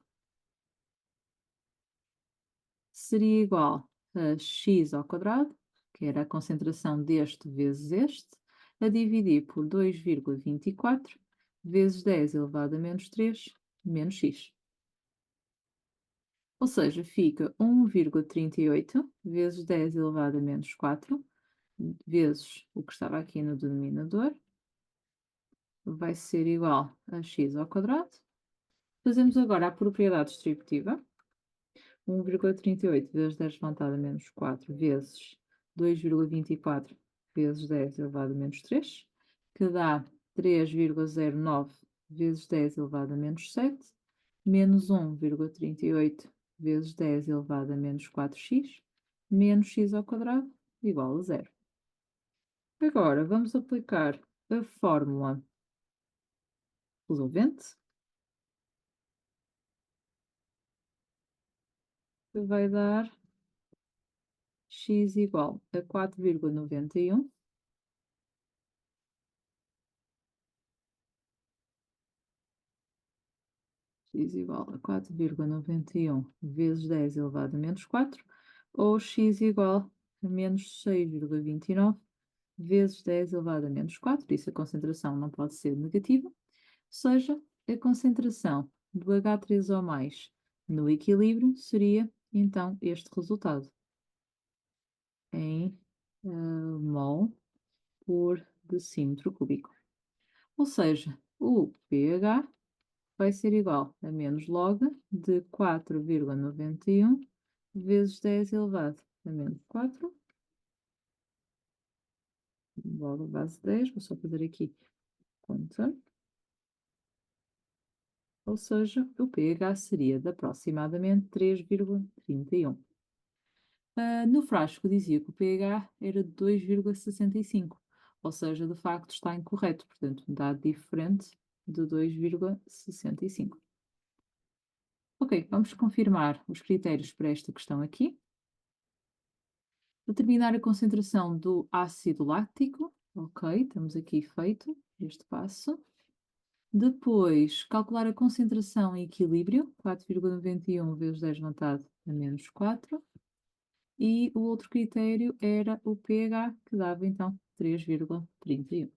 seria igual a x ao quadrado, que era a concentração deste vezes este, a dividir por 2,24 vezes 10 elevado a menos 3, menos x. Ou seja, fica 1,38 vezes 10 elevado a menos 4, vezes o que estava aqui no denominador, vai ser igual a x ao quadrado. Fazemos agora a propriedade distributiva. 1,38 vezes 10 levantado a menos 4 vezes 2,24 vezes 10 elevado a menos 3, que dá 3,09 vezes 10 elevado a menos 7, menos 1,38 vezes 10 elevado a menos 4x, menos x ao quadrado, igual a zero. Agora, vamos aplicar a fórmula resolvente, que vai dar x igual a 4,91 x igual a 4,91 vezes 10 elevado a menos 4, ou x igual a menos 6,29 vezes 10 elevado a menos 4, isso a concentração não pode ser negativa, ou seja, a concentração do H3O+, no equilíbrio seria, então, este resultado, em mol por decímetro cúbico. Ou seja, o pH vai ser igual a menos log de 4,91 vezes 10 elevado a menos 4, log a base 10, vou só fazer aqui conta. Ou seja, o pH seria de aproximadamente 3,31. No frasco dizia que o pH era de 2,65, ou seja, de facto está incorreto, portanto, um dado diferente de 2,65. Ok, vamos confirmar os critérios para esta questão aqui. Determinar a concentração do ácido láctico. Ok, estamos aqui feito este passo. Depois, calcular a concentração em equilíbrio, 4,91 vezes 10 elevado a menos 4. E o outro critério era o pH, que dava então 3,31.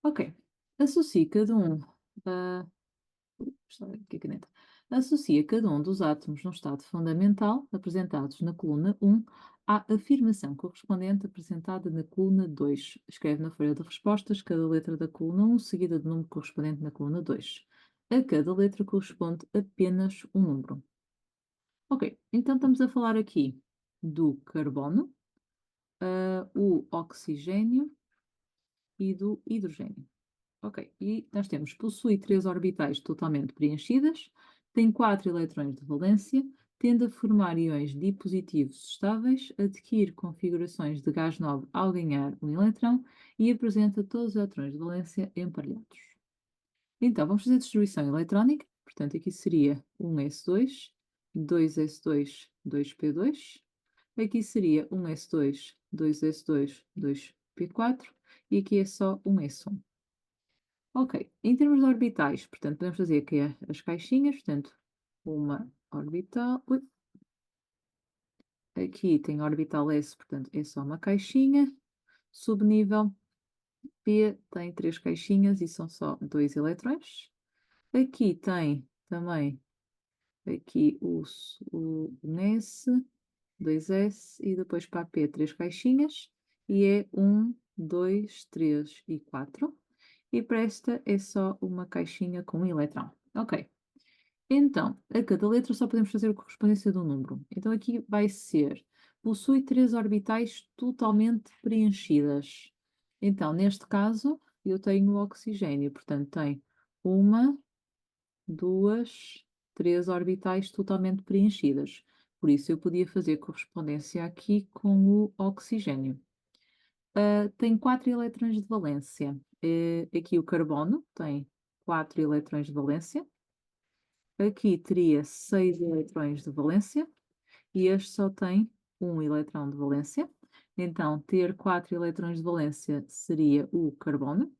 Ok, associe cada um. Aqui a caneta. Associa cada um dos átomos no estado fundamental, apresentados na coluna 1, à afirmação correspondente apresentada na coluna 2. Escreve na folha de respostas cada letra da coluna 1, seguida do número correspondente na coluna 2. A cada letra corresponde apenas um número. Ok, então estamos a falar aqui do carbono, o oxigênio e do hidrogênio. Ok, e nós temos, possui 3 orbitais totalmente preenchidas, tem 4 eletrões de valência, tende a formar íons dipositivos estáveis, adquire configurações de gás nobre ao ganhar um eletrão e apresenta todos os eletrões de valência emparelhados. Então, vamos fazer a distribuição eletrónica, portanto, aqui seria 1s2, 2s2, 2p2, aqui seria 1s2, 2s2, 2p4 e aqui é só 1s1. Ok, em termos de orbitais, portanto, podemos fazer aqui as caixinhas, portanto, uma orbital, ui, aqui tem orbital S, portanto, é só uma caixinha, subnível P tem 3 caixinhas e são só 2 eletrões, aqui tem também aqui o NS, 2S e depois para a P 3 caixinhas e é 1, 2, 3 e 4. E para esta é só uma caixinha com um eletrão. Ok. Então, a cada letra só podemos fazer a correspondência do número. Então aqui vai ser, possui 3 orbitais totalmente preenchidas. Então, neste caso, eu tenho o oxigênio, portanto tem uma, duas, 3 orbitais totalmente preenchidas. Por isso eu podia fazer correspondência aqui com o oxigênio. Tem 4 eletrões de valência. Aqui o carbono tem 4 eletrões de valência. Aqui teria 6 eletrões de valência. E este só tem 1 eletrão de valência. Então, ter 4 eletrões de valência seria o carbono.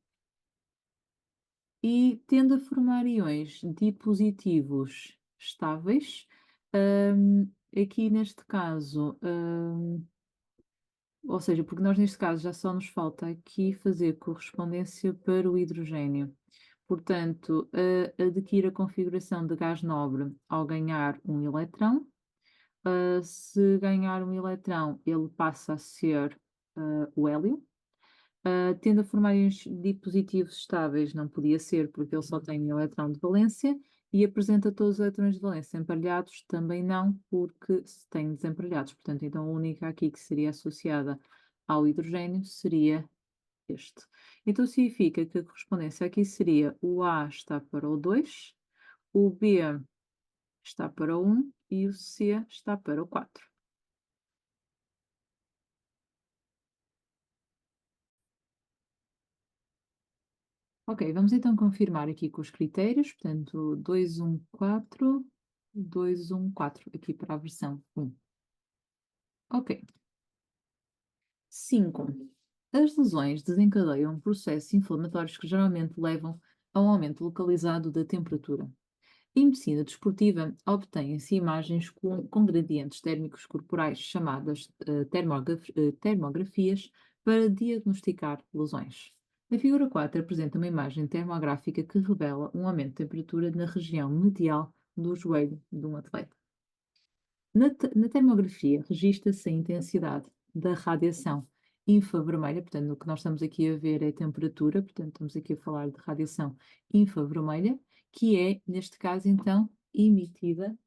E tende a formar íons dipositivos estáveis. Aqui neste caso, ou seja, porque nós neste caso já só nos falta aqui fazer correspondência para o hidrogênio. Portanto, adquire a configuração de gás nobre ao ganhar um eletrão. Se ganhar um eletrão, ele passa a ser o hélio. Tende a formar íons dipositivos estáveis, não podia ser, porque ele só tem um eletrão de valência, e apresenta todos os eletrões de valência emparelhados, também não, porque se tem desemparelhados. Portanto, então a única aqui que seria associada ao hidrogênio seria este. Então significa que a correspondência aqui seria o A está para o 2, o B está para o 1 e o C está para o 4. Ok, vamos então confirmar aqui com os critérios, portanto, 214, 214, aqui para a versão 1. Ok. 5. As lesões desencadeiam processos inflamatórios que geralmente levam a um aumento localizado da temperatura. Em medicina desportiva, obtêm-se imagens com gradientes térmicos corporais chamadas termografias para diagnosticar lesões. A figura 4 apresenta uma imagem termográfica que revela um aumento de temperatura na região medial do joelho de um atleta. Na termografia, registra-se a intensidade da radiação infravermelha, portanto, o que nós estamos aqui a ver é a temperatura, portanto, estamos aqui a falar de radiação infravermelha, que é, neste caso, então, emitida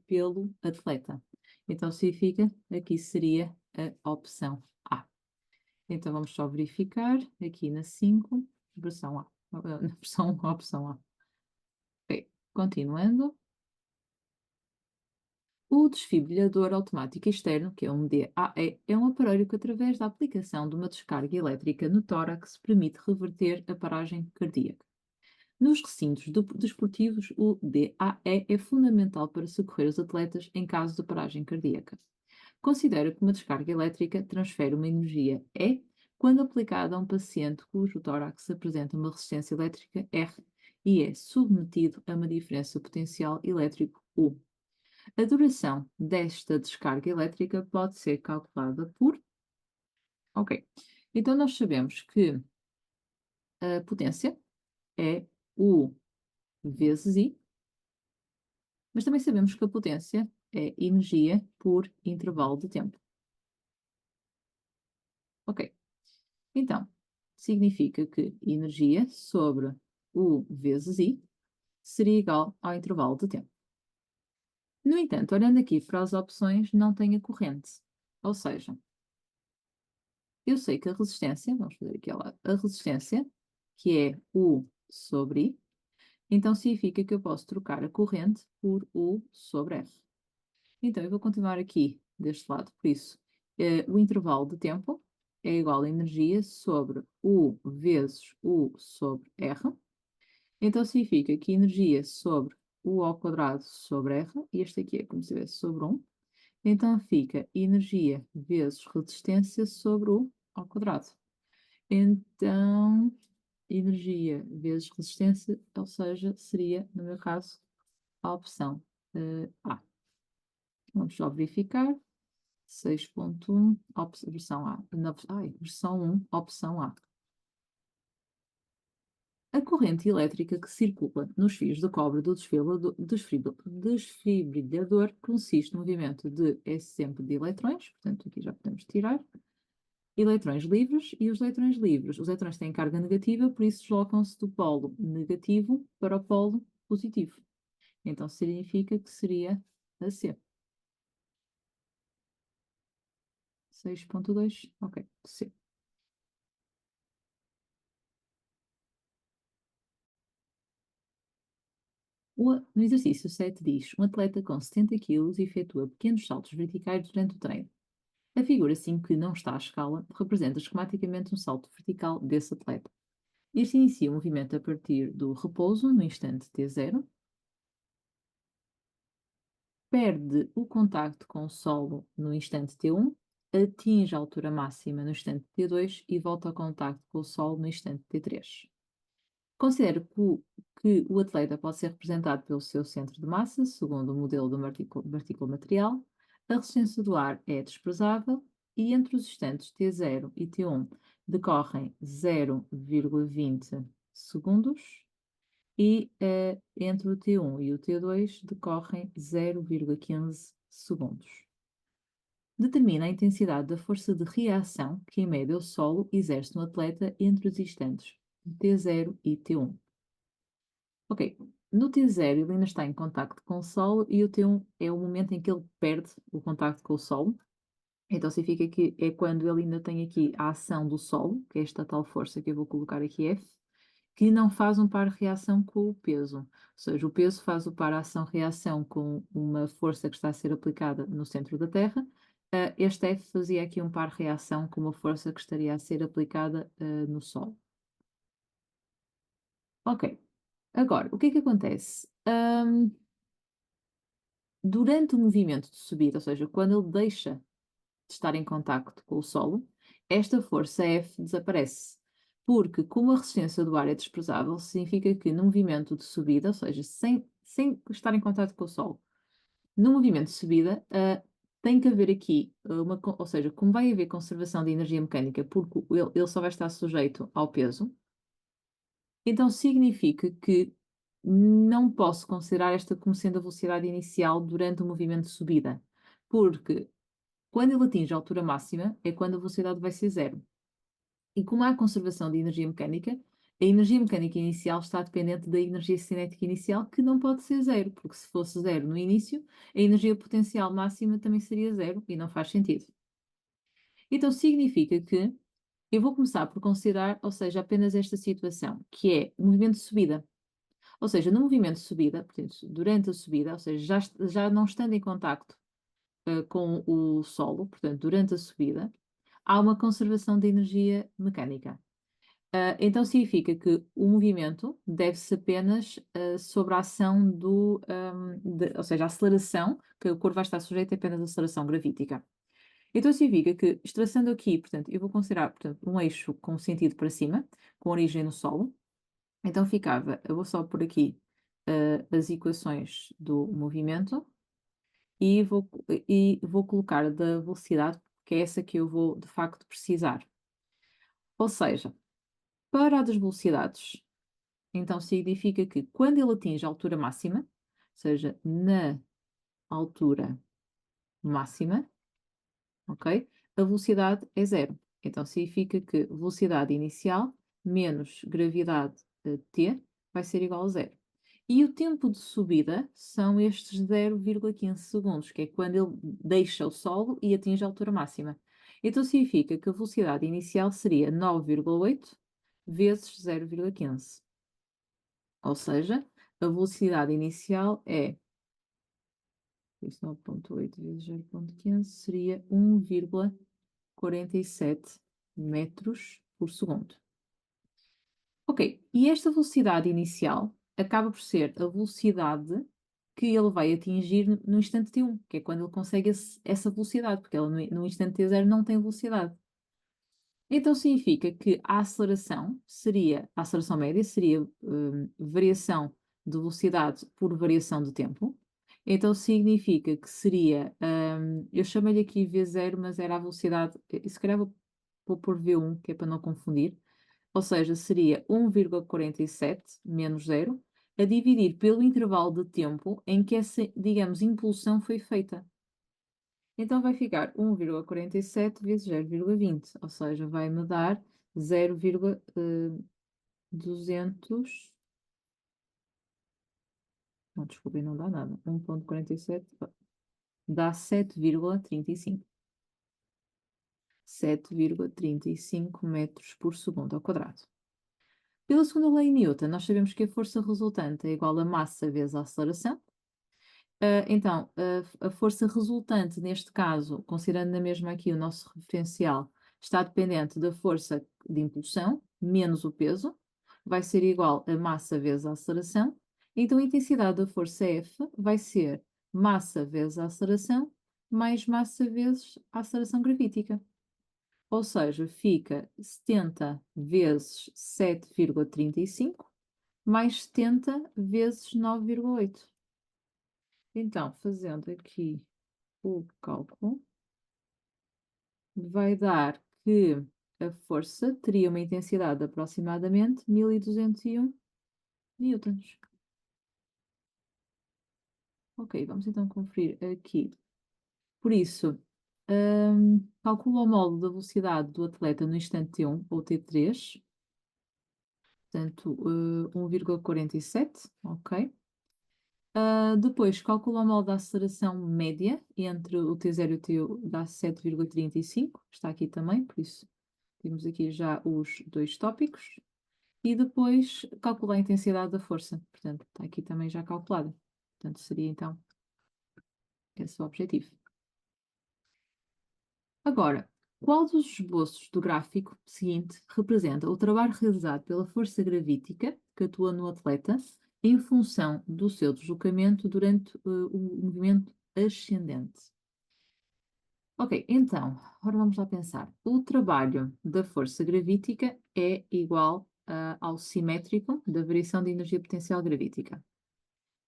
pelo atleta. Então, significa, aqui seria a opção A. Então, vamos só verificar, aqui na 5, versão A, na versão 1, opção A. Ok, continuando. O desfibrilhador automático externo, que é um DAE, é um aparelho que, através da aplicação de uma descarga elétrica no tórax, permite reverter a paragem cardíaca. Nos recintos desportivos, o DAE é fundamental para socorrer os atletas em caso de paragem cardíaca. Considera que uma descarga elétrica transfere uma energia E quando aplicada a um paciente cujo tórax apresenta uma resistência elétrica R e é submetido a uma diferença potencial elétrico U. A duração desta descarga elétrica pode ser calculada por. Ok. Então, nós sabemos que a potência é U vezes I, mas também sabemos que a potência é energia por intervalo de tempo. Ok. Então, significa que energia sobre U vezes I seria igual ao intervalo de tempo. No entanto, olhando aqui para as opções, não tem a corrente. Ou seja, eu sei que a resistência, vamos fazer aqui ao lado, a resistência, que é U sobre I, então significa que eu posso trocar a corrente por U sobre R. Então, eu vou continuar aqui deste lado, por isso, o intervalo de tempo é igual a energia sobre U vezes U sobre R. Então, significa que energia sobre U ao quadrado sobre R, e este aqui é como se tivesse sobre 1, então fica energia vezes resistência sobre U ao quadrado. Então, energia vezes resistência, ou seja, seria, no meu caso, a opção A. Vamos só verificar. 6.1, versão A. Versão 1, opção A. A corrente elétrica que circula nos fios de cobre do desfibrilhador consiste no movimento de S sempre de eletrões, portanto aqui já podemos tirar, eletrões livres, e os elétrões têm carga negativa, por isso deslocam-se do polo negativo para o polo positivo. Então significa que seria a C. 6.2, ok, C. No exercício 7 diz, um atleta com 70 kg efetua pequenos saltos verticais durante o treino. A figura 5, que não está à escala, representa esquematicamente um salto vertical desse atleta. Este inicia o movimento a partir do repouso, no instante T0, perde o contacto com o solo no instante T1, atinge a altura máxima no instante T2 e volta ao contacto com o solo no instante T3. Considero que o atleta pode ser representado pelo seu centro de massa, segundo o modelo do partícula material. A resistência do ar é desprezável e entre os instantes T0 e T1 decorrem 0,20 segundos e entre o T1 e o T2 decorrem 0,15 segundos. Determina a intensidade da força de reação que, em média, o solo exerce no atleta entre os instantes T0 e T1. Ok, no T0 ele ainda está em contacto com o solo e o T1 é o momento em que ele perde o contacto com o solo. Então significa que é quando ele ainda tem aqui a ação do solo, que é esta tal força que eu vou colocar aqui F, que não faz um par-reação com o peso. Ou seja, o peso faz o par-ação-reação com uma força que está a ser aplicada no centro da Terra. Este F fazia aqui um par-reação com uma força que estaria a ser aplicada no Sol. Ok. Agora, o que é que acontece? Durante o movimento de subida, ou seja, quando ele deixa de estar em contacto com o solo, esta força F desaparece. Porque, como a resistência do ar é desprezável, significa que no movimento de subida, ou seja, sem estar em contacto com o solo, no movimento de subida, tem que haver aqui ou seja, como vai haver conservação de energia mecânica, porque ele só vai estar sujeito ao peso, então significa que não posso considerar esta como sendo a velocidade inicial durante o movimento de subida, porque Quando ele atinge a altura máxima, é quando a velocidade vai ser zero. E como há conservação de energia mecânica, a energia mecânica inicial está dependente da energia cinética inicial, que não pode ser zero, porque se fosse zero no início, a energia potencial máxima também seria zero e não faz sentido. Então significa que eu vou começar por considerar, ou seja, apenas esta situação, que é o movimento de subida. Ou seja, no movimento de subida, portanto, durante a subida, ou seja, já não estando em contacto com o solo, portanto, durante a subida, há uma conservação de energia mecânica. Então significa que o movimento deve-se apenas sobre a ação ou seja, a aceleração, que o corpo vai estar sujeito é apenas a aceleração gravítica. Então significa que, traçando aqui, portanto, eu vou considerar, portanto, um eixo com sentido para cima, com origem no solo. Então ficava, eu vou só por aqui as equações do movimento e vou colocar da velocidade, que é essa que eu vou de facto precisar. Ou seja, para a das velocidades, então significa que quando ele atinge a altura máxima, ou seja, na altura máxima, ok? A velocidade é zero. Então significa que velocidade inicial menos gravidade t vai ser igual a zero. E o tempo de subida são estes 0,15 segundos, que é quando ele deixa o solo e atinge a altura máxima. Então significa que a velocidade inicial seria 9,8 vezes 0,15. Ou seja, a velocidade inicial é, isso 9,8 vezes 0,15 seria 1,47 metros por segundo. Ok, e esta velocidade inicial acaba por ser a velocidade que ele vai atingir no instante T1, que é quando ele consegue essa velocidade, porque ele no instante T0 não tem velocidade. Então significa que a aceleração média seria variação de velocidade por variação de tempo. Então significa que seria, eu chamei-lhe aqui V0, mas era a velocidade, se calhar vou pôr V1, que é para não confundir. Ou seja, seria 1,47 menos 0, a dividir pelo intervalo de tempo em que essa, digamos, impulsão foi feita. Então vai ficar 1,47 vezes 0,20, ou seja, vai-me dar 0,200. Não, desculpem, não dá nada. 1,47 dá 7,35. 7,35 metros por segundo ao quadrado. Pela segunda lei de Newton, nós sabemos que a força resultante é igual a massa vezes a aceleração. Então, a força resultante, neste caso, considerando na mesma aqui o nosso referencial, está dependente da força de impulsão menos o peso, vai ser igual a massa vezes a aceleração. Então, a intensidade da força F vai ser massa vezes a aceleração mais massa vezes a aceleração gravítica. Ou seja, fica 70 vezes 7,35 mais 70 vezes 9,8. Então, fazendo aqui o cálculo, vai dar que a força teria uma intensidade de aproximadamente 1201 newtons. Ok, vamos então conferir aqui. Por isso, calcula o módulo da velocidade do atleta no instante T1, ou T3, portanto, 1,47, ok? Depois, calcula o módulo da aceleração média entre o T0 e o T1, dá 7,35, está aqui também, por isso temos aqui já os dois tópicos. E depois calcular a intensidade da força, portanto, está aqui também já calculada. Portanto, seria então esse o objetivo. Agora, qual dos esboços do gráfico seguinte representa o trabalho realizado pela força gravítica que atua no atleta em função do seu deslocamento durante o movimento ascendente? Ok, então, agora vamos lá pensar. O trabalho da força gravítica é igual ao simétrico da variação de energia potencial gravítica.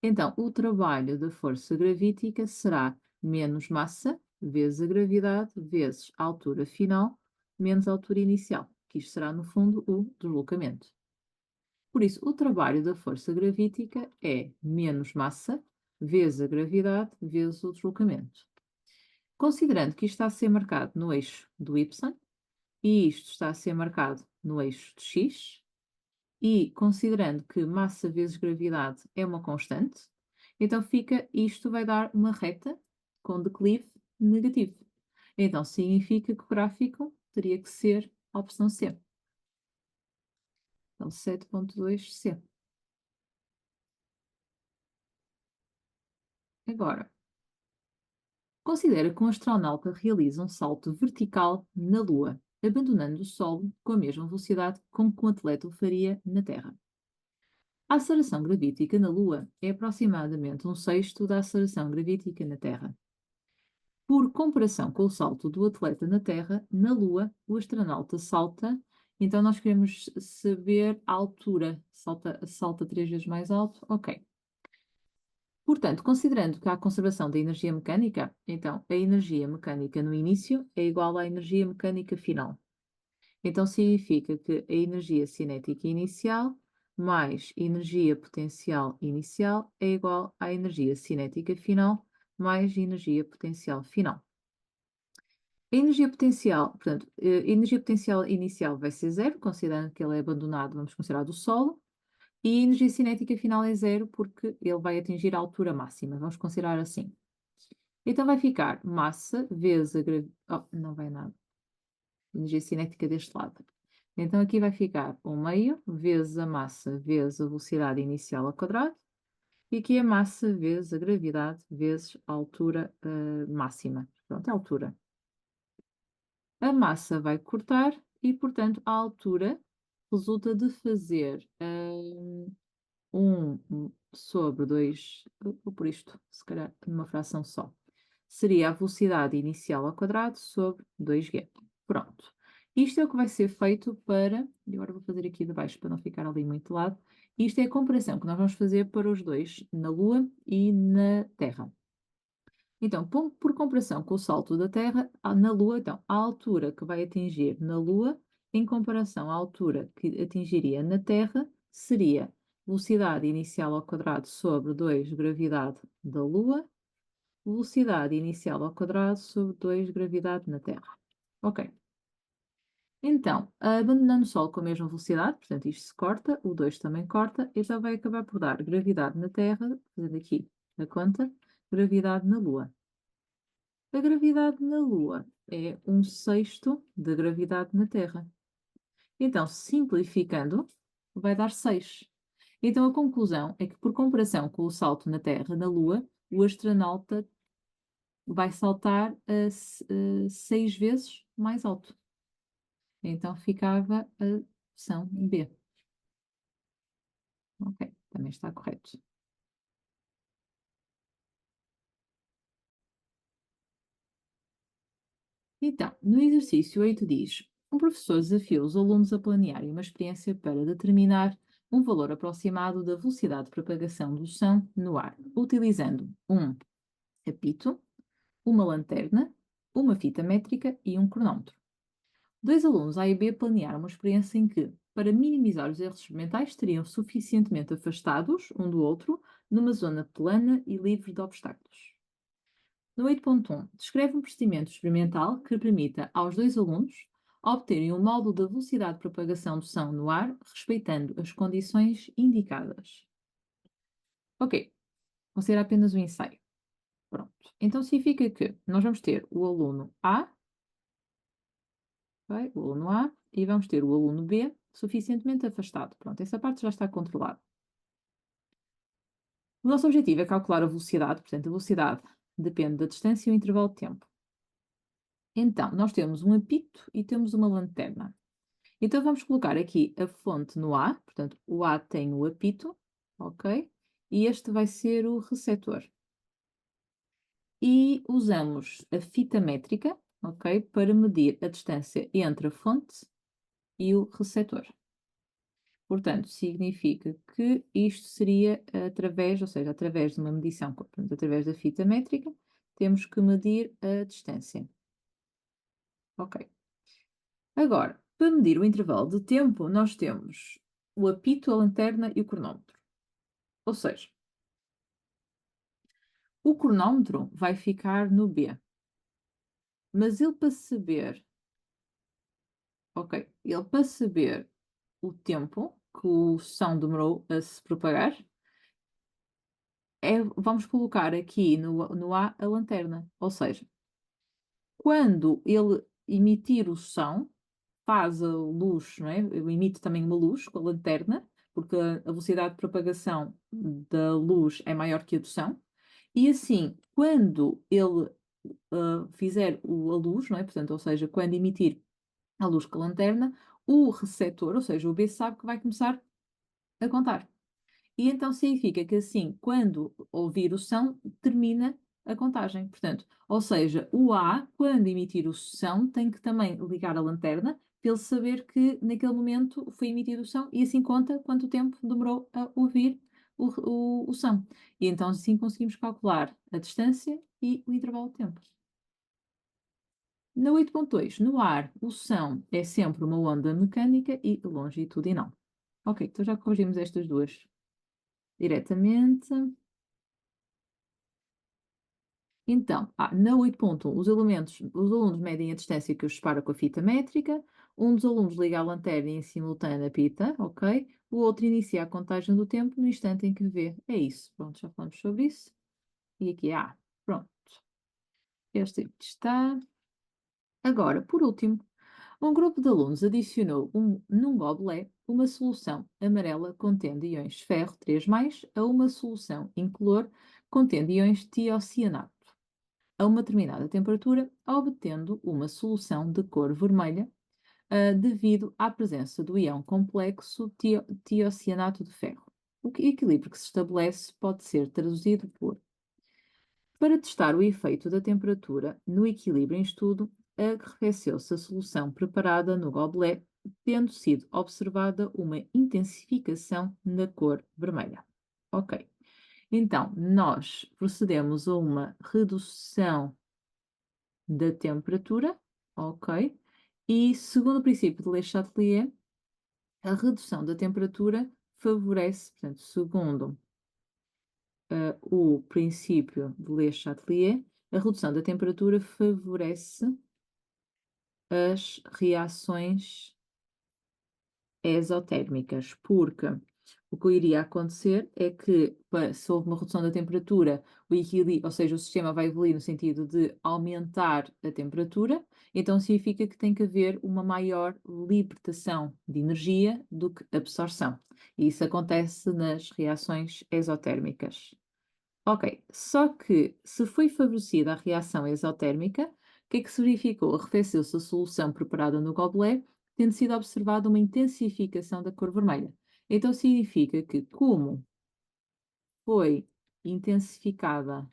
Então, o trabalho da força gravítica será menos massa vezes a gravidade vezes a altura final menos a altura inicial, que isto será, no fundo, o deslocamento. Por isso, o trabalho da força gravítica é menos massa vezes a gravidade vezes o deslocamento. Considerando que isto está a ser marcado no eixo do Y e isto está a ser marcado no eixo de X, e considerando que massa vezes gravidade é uma constante, então isto vai dar uma reta com declive negativo. Então significa que o gráfico teria que ser a opção C. Então 7.2C. Agora, considera que um astronauta realiza um salto vertical na Lua, abandonando o solo com a mesma velocidade com que um atleta o faria na Terra. A aceleração gravítica na Lua é aproximadamente um sexto da aceleração gravítica na Terra. Por comparação com o salto do atleta na Terra, na Lua, o astronauta salta, então nós queremos saber a altura. Salta 3 vezes mais alto? Ok. Portanto, considerando que há conservação da energia mecânica, então a energia mecânica no início é igual à energia mecânica final. Então significa que a energia cinética inicial mais energia potencial inicial é igual à energia cinética final mais energia potencial final. A energia potencial, portanto, a energia potencial inicial vai ser zero, considerando que ele é abandonado, vamos considerar do solo, e a energia cinética final é zero porque ele vai atingir a altura máxima, vamos considerar assim. Então vai ficar massa vezes a gravidade. Oh, não vai nada. Energia cinética deste lado. Então aqui vai ficar 1/2 vezes a massa vezes a velocidade inicial ao quadrado, e aqui a massa vezes a gravidade vezes a altura máxima. Pronto, é a altura. A massa vai cortar e, portanto, a altura resulta de fazer 1 sobre 2, vou por isto, se calhar numa fração só. Seria a velocidade inicial ao quadrado sobre 2g. Pronto. Isto é o que vai ser feito para, e agora vou fazer aqui de baixo para não ficar ali muito de lado, isto é a comparação que nós vamos fazer para os dois, na Lua e na Terra. Então, por comparação com o salto da Terra na Lua, então, a altura que vai atingir na Lua, em comparação à altura que atingiria na Terra, seria velocidade inicial ao quadrado sobre 2 gravidade da Lua, velocidade inicial ao quadrado sobre 2 gravidade na Terra. Ok. Então, abandonando o Sol com a mesma velocidade, portanto isto se corta, o 2 também corta, então vai acabar por dar gravidade na Terra, fazendo aqui a conta, gravidade na Lua. A gravidade na Lua é um sexto da gravidade na Terra. Então, simplificando, vai dar 6. Então, a conclusão é que, por comparação com o salto na Terra, na Lua, o astronauta vai saltar 6 vezes mais alto. Então, ficava a opção B. Ok, também está correto. Então, no exercício 8 diz: um professor desafia os alunos a planearem uma experiência para determinar um valor aproximado da velocidade de propagação do som no ar, utilizando um apito, uma lanterna, uma fita métrica e um cronómetro. Dois alunos A e B planearam uma experiência em que, para minimizar os erros experimentais, estariam suficientemente afastados um do outro numa zona plana e livre de obstáculos. No 8.1, descreve um procedimento experimental que permita aos dois alunos obterem um módulo da velocidade de propagação do som no ar, respeitando as condições indicadas. Ok, considera apenas um ensaio. Pronto. Então significa que nós vamos ter o aluno A, okay, o aluno A, e vamos ter o aluno B suficientemente afastado. Pronto, essa parte já está controlada. O nosso objetivo é calcular a velocidade, portanto, a velocidade depende da distância e o intervalo de tempo. Então, nós temos um apito e temos uma lanterna. Então, vamos colocar aqui a fonte no A, portanto, o A tem o apito, ok? E este vai ser o receptor. E usamos a fita métrica, ok? Para medir a distância entre a fonte e o receptor. Portanto, significa que isto seria através, ou seja, através de uma medição, portanto, através da fita métrica, temos que medir a distância. Ok. Agora, para medir o intervalo de tempo, nós temos o apito, a lanterna e o cronómetro. Ou seja, o cronómetro vai ficar no B. Mas ele para saber, ok, ele para saber o tempo que o som demorou a se propagar, vamos colocar aqui no A a lanterna. Ou seja, quando ele emitir o som, faz a luz, não é? Emite também uma luz com a lanterna, porque a velocidade de propagação da luz é maior que a do som. E assim, quando ele fizer a luz, não é? Portanto, ou seja, quando emitir a luz com a lanterna, o receptor, ou seja, o B sabe que vai começar a contar. E então significa que assim, quando ouvir o som, termina a contagem. Portanto, ou seja, o A, quando emitir o som, tem que também ligar a lanterna para ele saber que naquele momento foi emitido o som e assim conta quanto tempo demorou a ouvir o som. E então assim conseguimos calcular a distância e o intervalo de tempo. Na 8.2, no ar, o som é sempre uma onda mecânica e longitudinal. Ok, então já corrigimos estas duas diretamente. Então, na 8.1, os alunos medem a distância que os separa com a fita métrica, um dos alunos liga a lanterna e em simultâneo apita, ok? O outro inicia a contagem do tempo no instante em que vê. É isso, pronto, já falamos sobre isso. E aqui, pronto. Este está. Agora, por último, um grupo de alunos adicionou num gobelé uma solução amarela contendo íons de ferro 3+, a uma solução incolor contendo íons de tiocianato a uma determinada temperatura, obtendo uma solução de cor vermelha, devido à presença do íon complexo tiocianato de ferro. O equilíbrio que se estabelece pode ser traduzido por: para testar o efeito da temperatura no equilíbrio em estudo, arrefeceu-se a solução preparada no gobelé, tendo sido observada uma intensificação na cor vermelha. Ok. Então, nós procedemos a uma redução da temperatura, ok? E segundo o princípio de Le Chatelier, a redução da temperatura favorece, portanto, segundo o princípio de Le Chatelier, a redução da temperatura favorece as reações exotérmicas, porque o que iria acontecer é que, se houve uma redução da temperatura, o equilíbrio, ou seja, o sistema vai evoluir no sentido de aumentar a temperatura, então significa que tem que haver uma maior libertação de energia do que absorção. E isso acontece nas reações exotérmicas. Ok, só que se foi favorecida a reação exotérmica, o que é que se verificou? Arrefeceu-se a solução preparada no gobelé, tendo sido observada uma intensificação da cor vermelha. Então significa que, como foi intensificada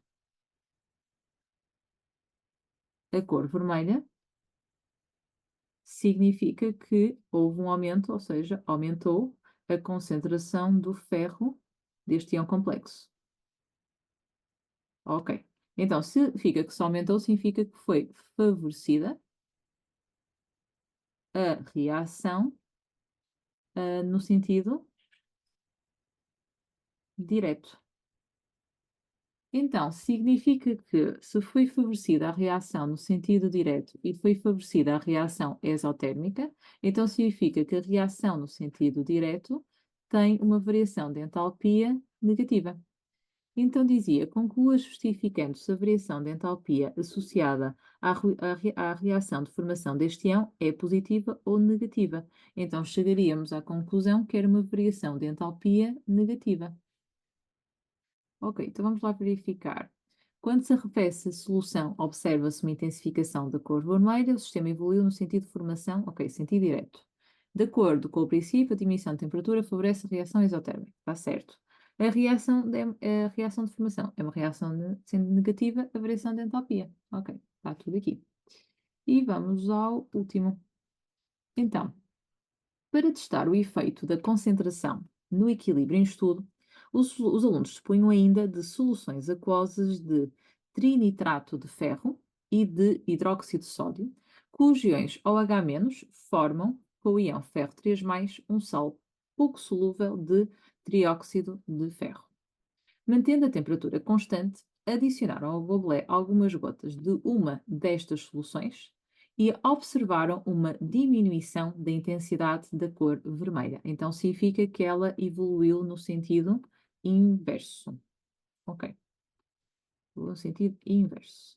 a cor vermelha, significa que houve um aumento, ou seja, aumentou a concentração do ferro deste íon complexo. Ok. Então, significa que só aumentou, significa que foi favorecida a reação no sentido direto. Então, significa que se foi favorecida a reação no sentido direto e foi favorecida a reação exotérmica, então significa que a reação no sentido direto tem uma variação de entalpia negativa. Então dizia, conclua justificando-se a variação de entalpia associada à reação de formação deste íon é positiva ou negativa. Então chegaríamos à conclusão que era uma variação de entalpia negativa. Ok, então vamos lá verificar. Quando se arrefece a solução, observa-se uma intensificação da cor vermelha, o sistema evoluiu no sentido de formação, ok, sentido direto. De acordo com o princípio, a diminuição de temperatura favorece a reação exotérmica, está certo. A reação de formação é uma reação sendo negativa, a variação de entalpia. Ok, está tudo aqui. E vamos ao último. Então, para testar o efeito da concentração no equilíbrio em estudo, os alunos dispunham ainda de soluções aquosas de trinitrato de ferro e de hidróxido de sódio, cujos íons OH- formam, com o íon ferro 3+, um sal pouco solúvel de trióxido de ferro. Mantendo a temperatura constante, adicionaram ao goblé algumas gotas de uma destas soluções e observaram uma diminuição da intensidade da cor vermelha. Então significa que ela evoluiu no sentido inverso. Ok, no sentido inverso.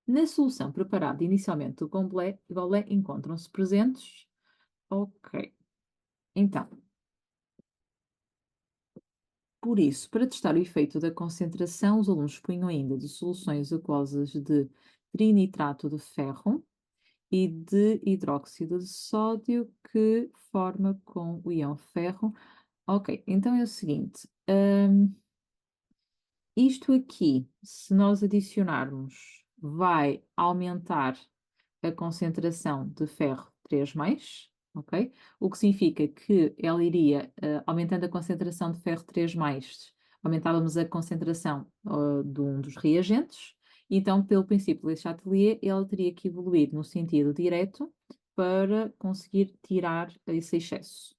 Na solução preparada inicialmente do goblé encontram-se presentes. Ok, então, por isso, para testar o efeito da concentração, os alunos punham ainda de soluções aquosas de trinitrato de ferro e de hidróxido de sódio que forma com o íon ferro. Ok, então é o seguinte, isto aqui, se nós adicionarmos, vai aumentar a concentração de ferro 3+, ok? O que significa que ela iria, aumentando a concentração de ferro 3+, aumentávamos a concentração de um dos reagentes, então, pelo princípio de Chatelier, ela teria que evoluir no sentido direto para conseguir tirar esse excesso.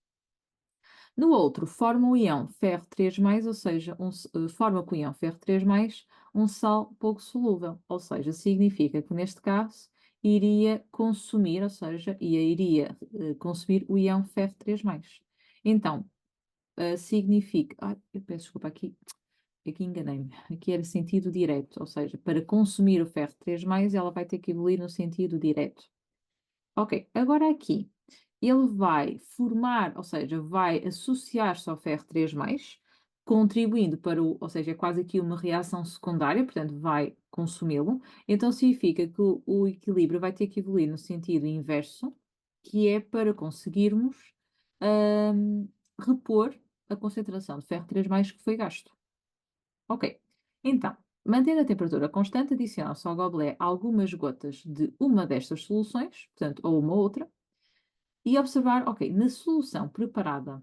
No outro, forma o íon ferro 3+, ou seja, forma com o íon ferro 3+, um sal pouco solúvel, ou seja, significa que neste caso iria consumir, ou seja, iria consumir o íon ferro 3+. Então, significa. Ai, eu peço desculpa, aqui enganei-me. Aqui era sentido direto, ou seja, para consumir o ferro 3+, ela vai ter que evoluir no sentido direto. Ok, agora aqui ele vai formar, ou seja, vai associar-se ao ferro 3+, contribuindo para o, ou seja, é quase aqui uma reação secundária, portanto vai consumi-lo, então significa que o equilíbrio vai ter que evoluir no sentido inverso, que é para conseguirmos repor a concentração de ferro 3+, que foi gasto. Ok, então, mantendo a temperatura constante, adiciona-se ao goblé algumas gotas de uma destas soluções, portanto, ou uma outra, e observar, ok, na solução preparada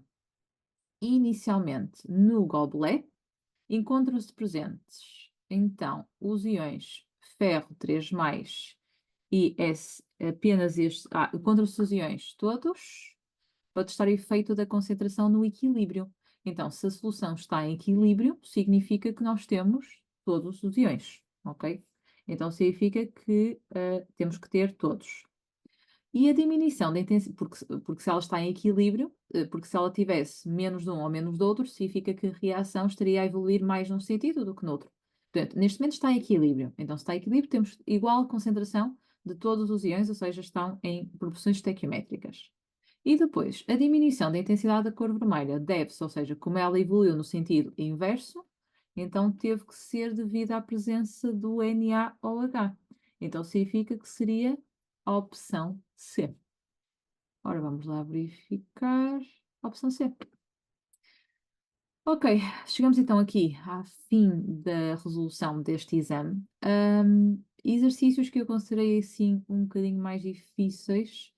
inicialmente no goblé, encontram-se presentes, então, os íons ferro 3+, e apenas este, encontram-se os íons todos, para testar o efeito da concentração no equilíbrio. Então, se a solução está em equilíbrio, significa que nós temos todos os íons, ok? Então, significa que temos que ter todos. E a diminuição da intensidade, porque se ela está em equilíbrio, porque se ela tivesse menos de um ou menos de outro, significa que a reação estaria a evoluir mais num sentido do que no outro. Portanto, neste momento está em equilíbrio. Então, se está em equilíbrio, temos igual concentração de todos os íons, ou seja, estão em proporções estequiométricas. E depois, a diminuição da intensidade da cor vermelha deve-se, ou seja, como ela evoluiu no sentido inverso, então teve que ser devido à presença do NaOH. Então significa que seria a opção C. Ora, vamos lá verificar a opção C. Ok, chegamos então aqui ao fim da resolução deste exame. Exercícios que eu considerei assim um bocadinho mais difíceis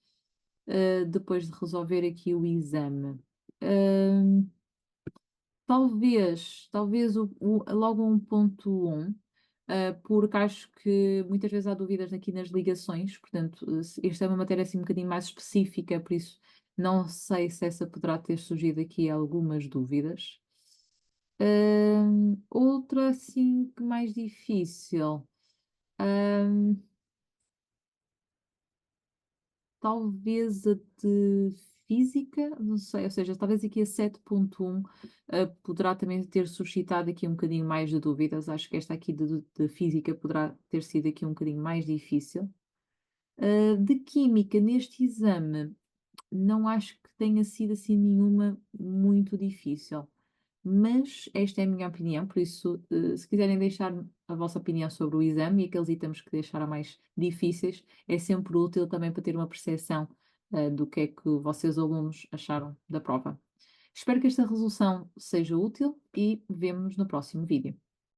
depois de resolver aqui o exame. Talvez logo 1.1, porque acho que muitas vezes há dúvidas aqui nas ligações, portanto, esta é uma matéria assim um bocadinho mais específica, por isso não sei se essa poderá ter surgido aqui algumas dúvidas. Outra assim que mais difícil. hum, Talvez a de física, não sei, ou seja, talvez aqui a 7.1 poderá também ter suscitado aqui um bocadinho mais de dúvidas. Acho que esta aqui de física poderá ter sido aqui um bocadinho mais difícil. De química, neste exame, não acho que tenha sido assim nenhuma muito difícil. Mas esta é a minha opinião, por isso, se quiserem deixar a vossa opinião sobre o exame e aqueles itens que deixaram mais difíceis, é sempre útil também para ter uma percepção, do que é que vocês alunos acharam da prova. Espero que esta resolução seja útil e vemo-nos no próximo vídeo.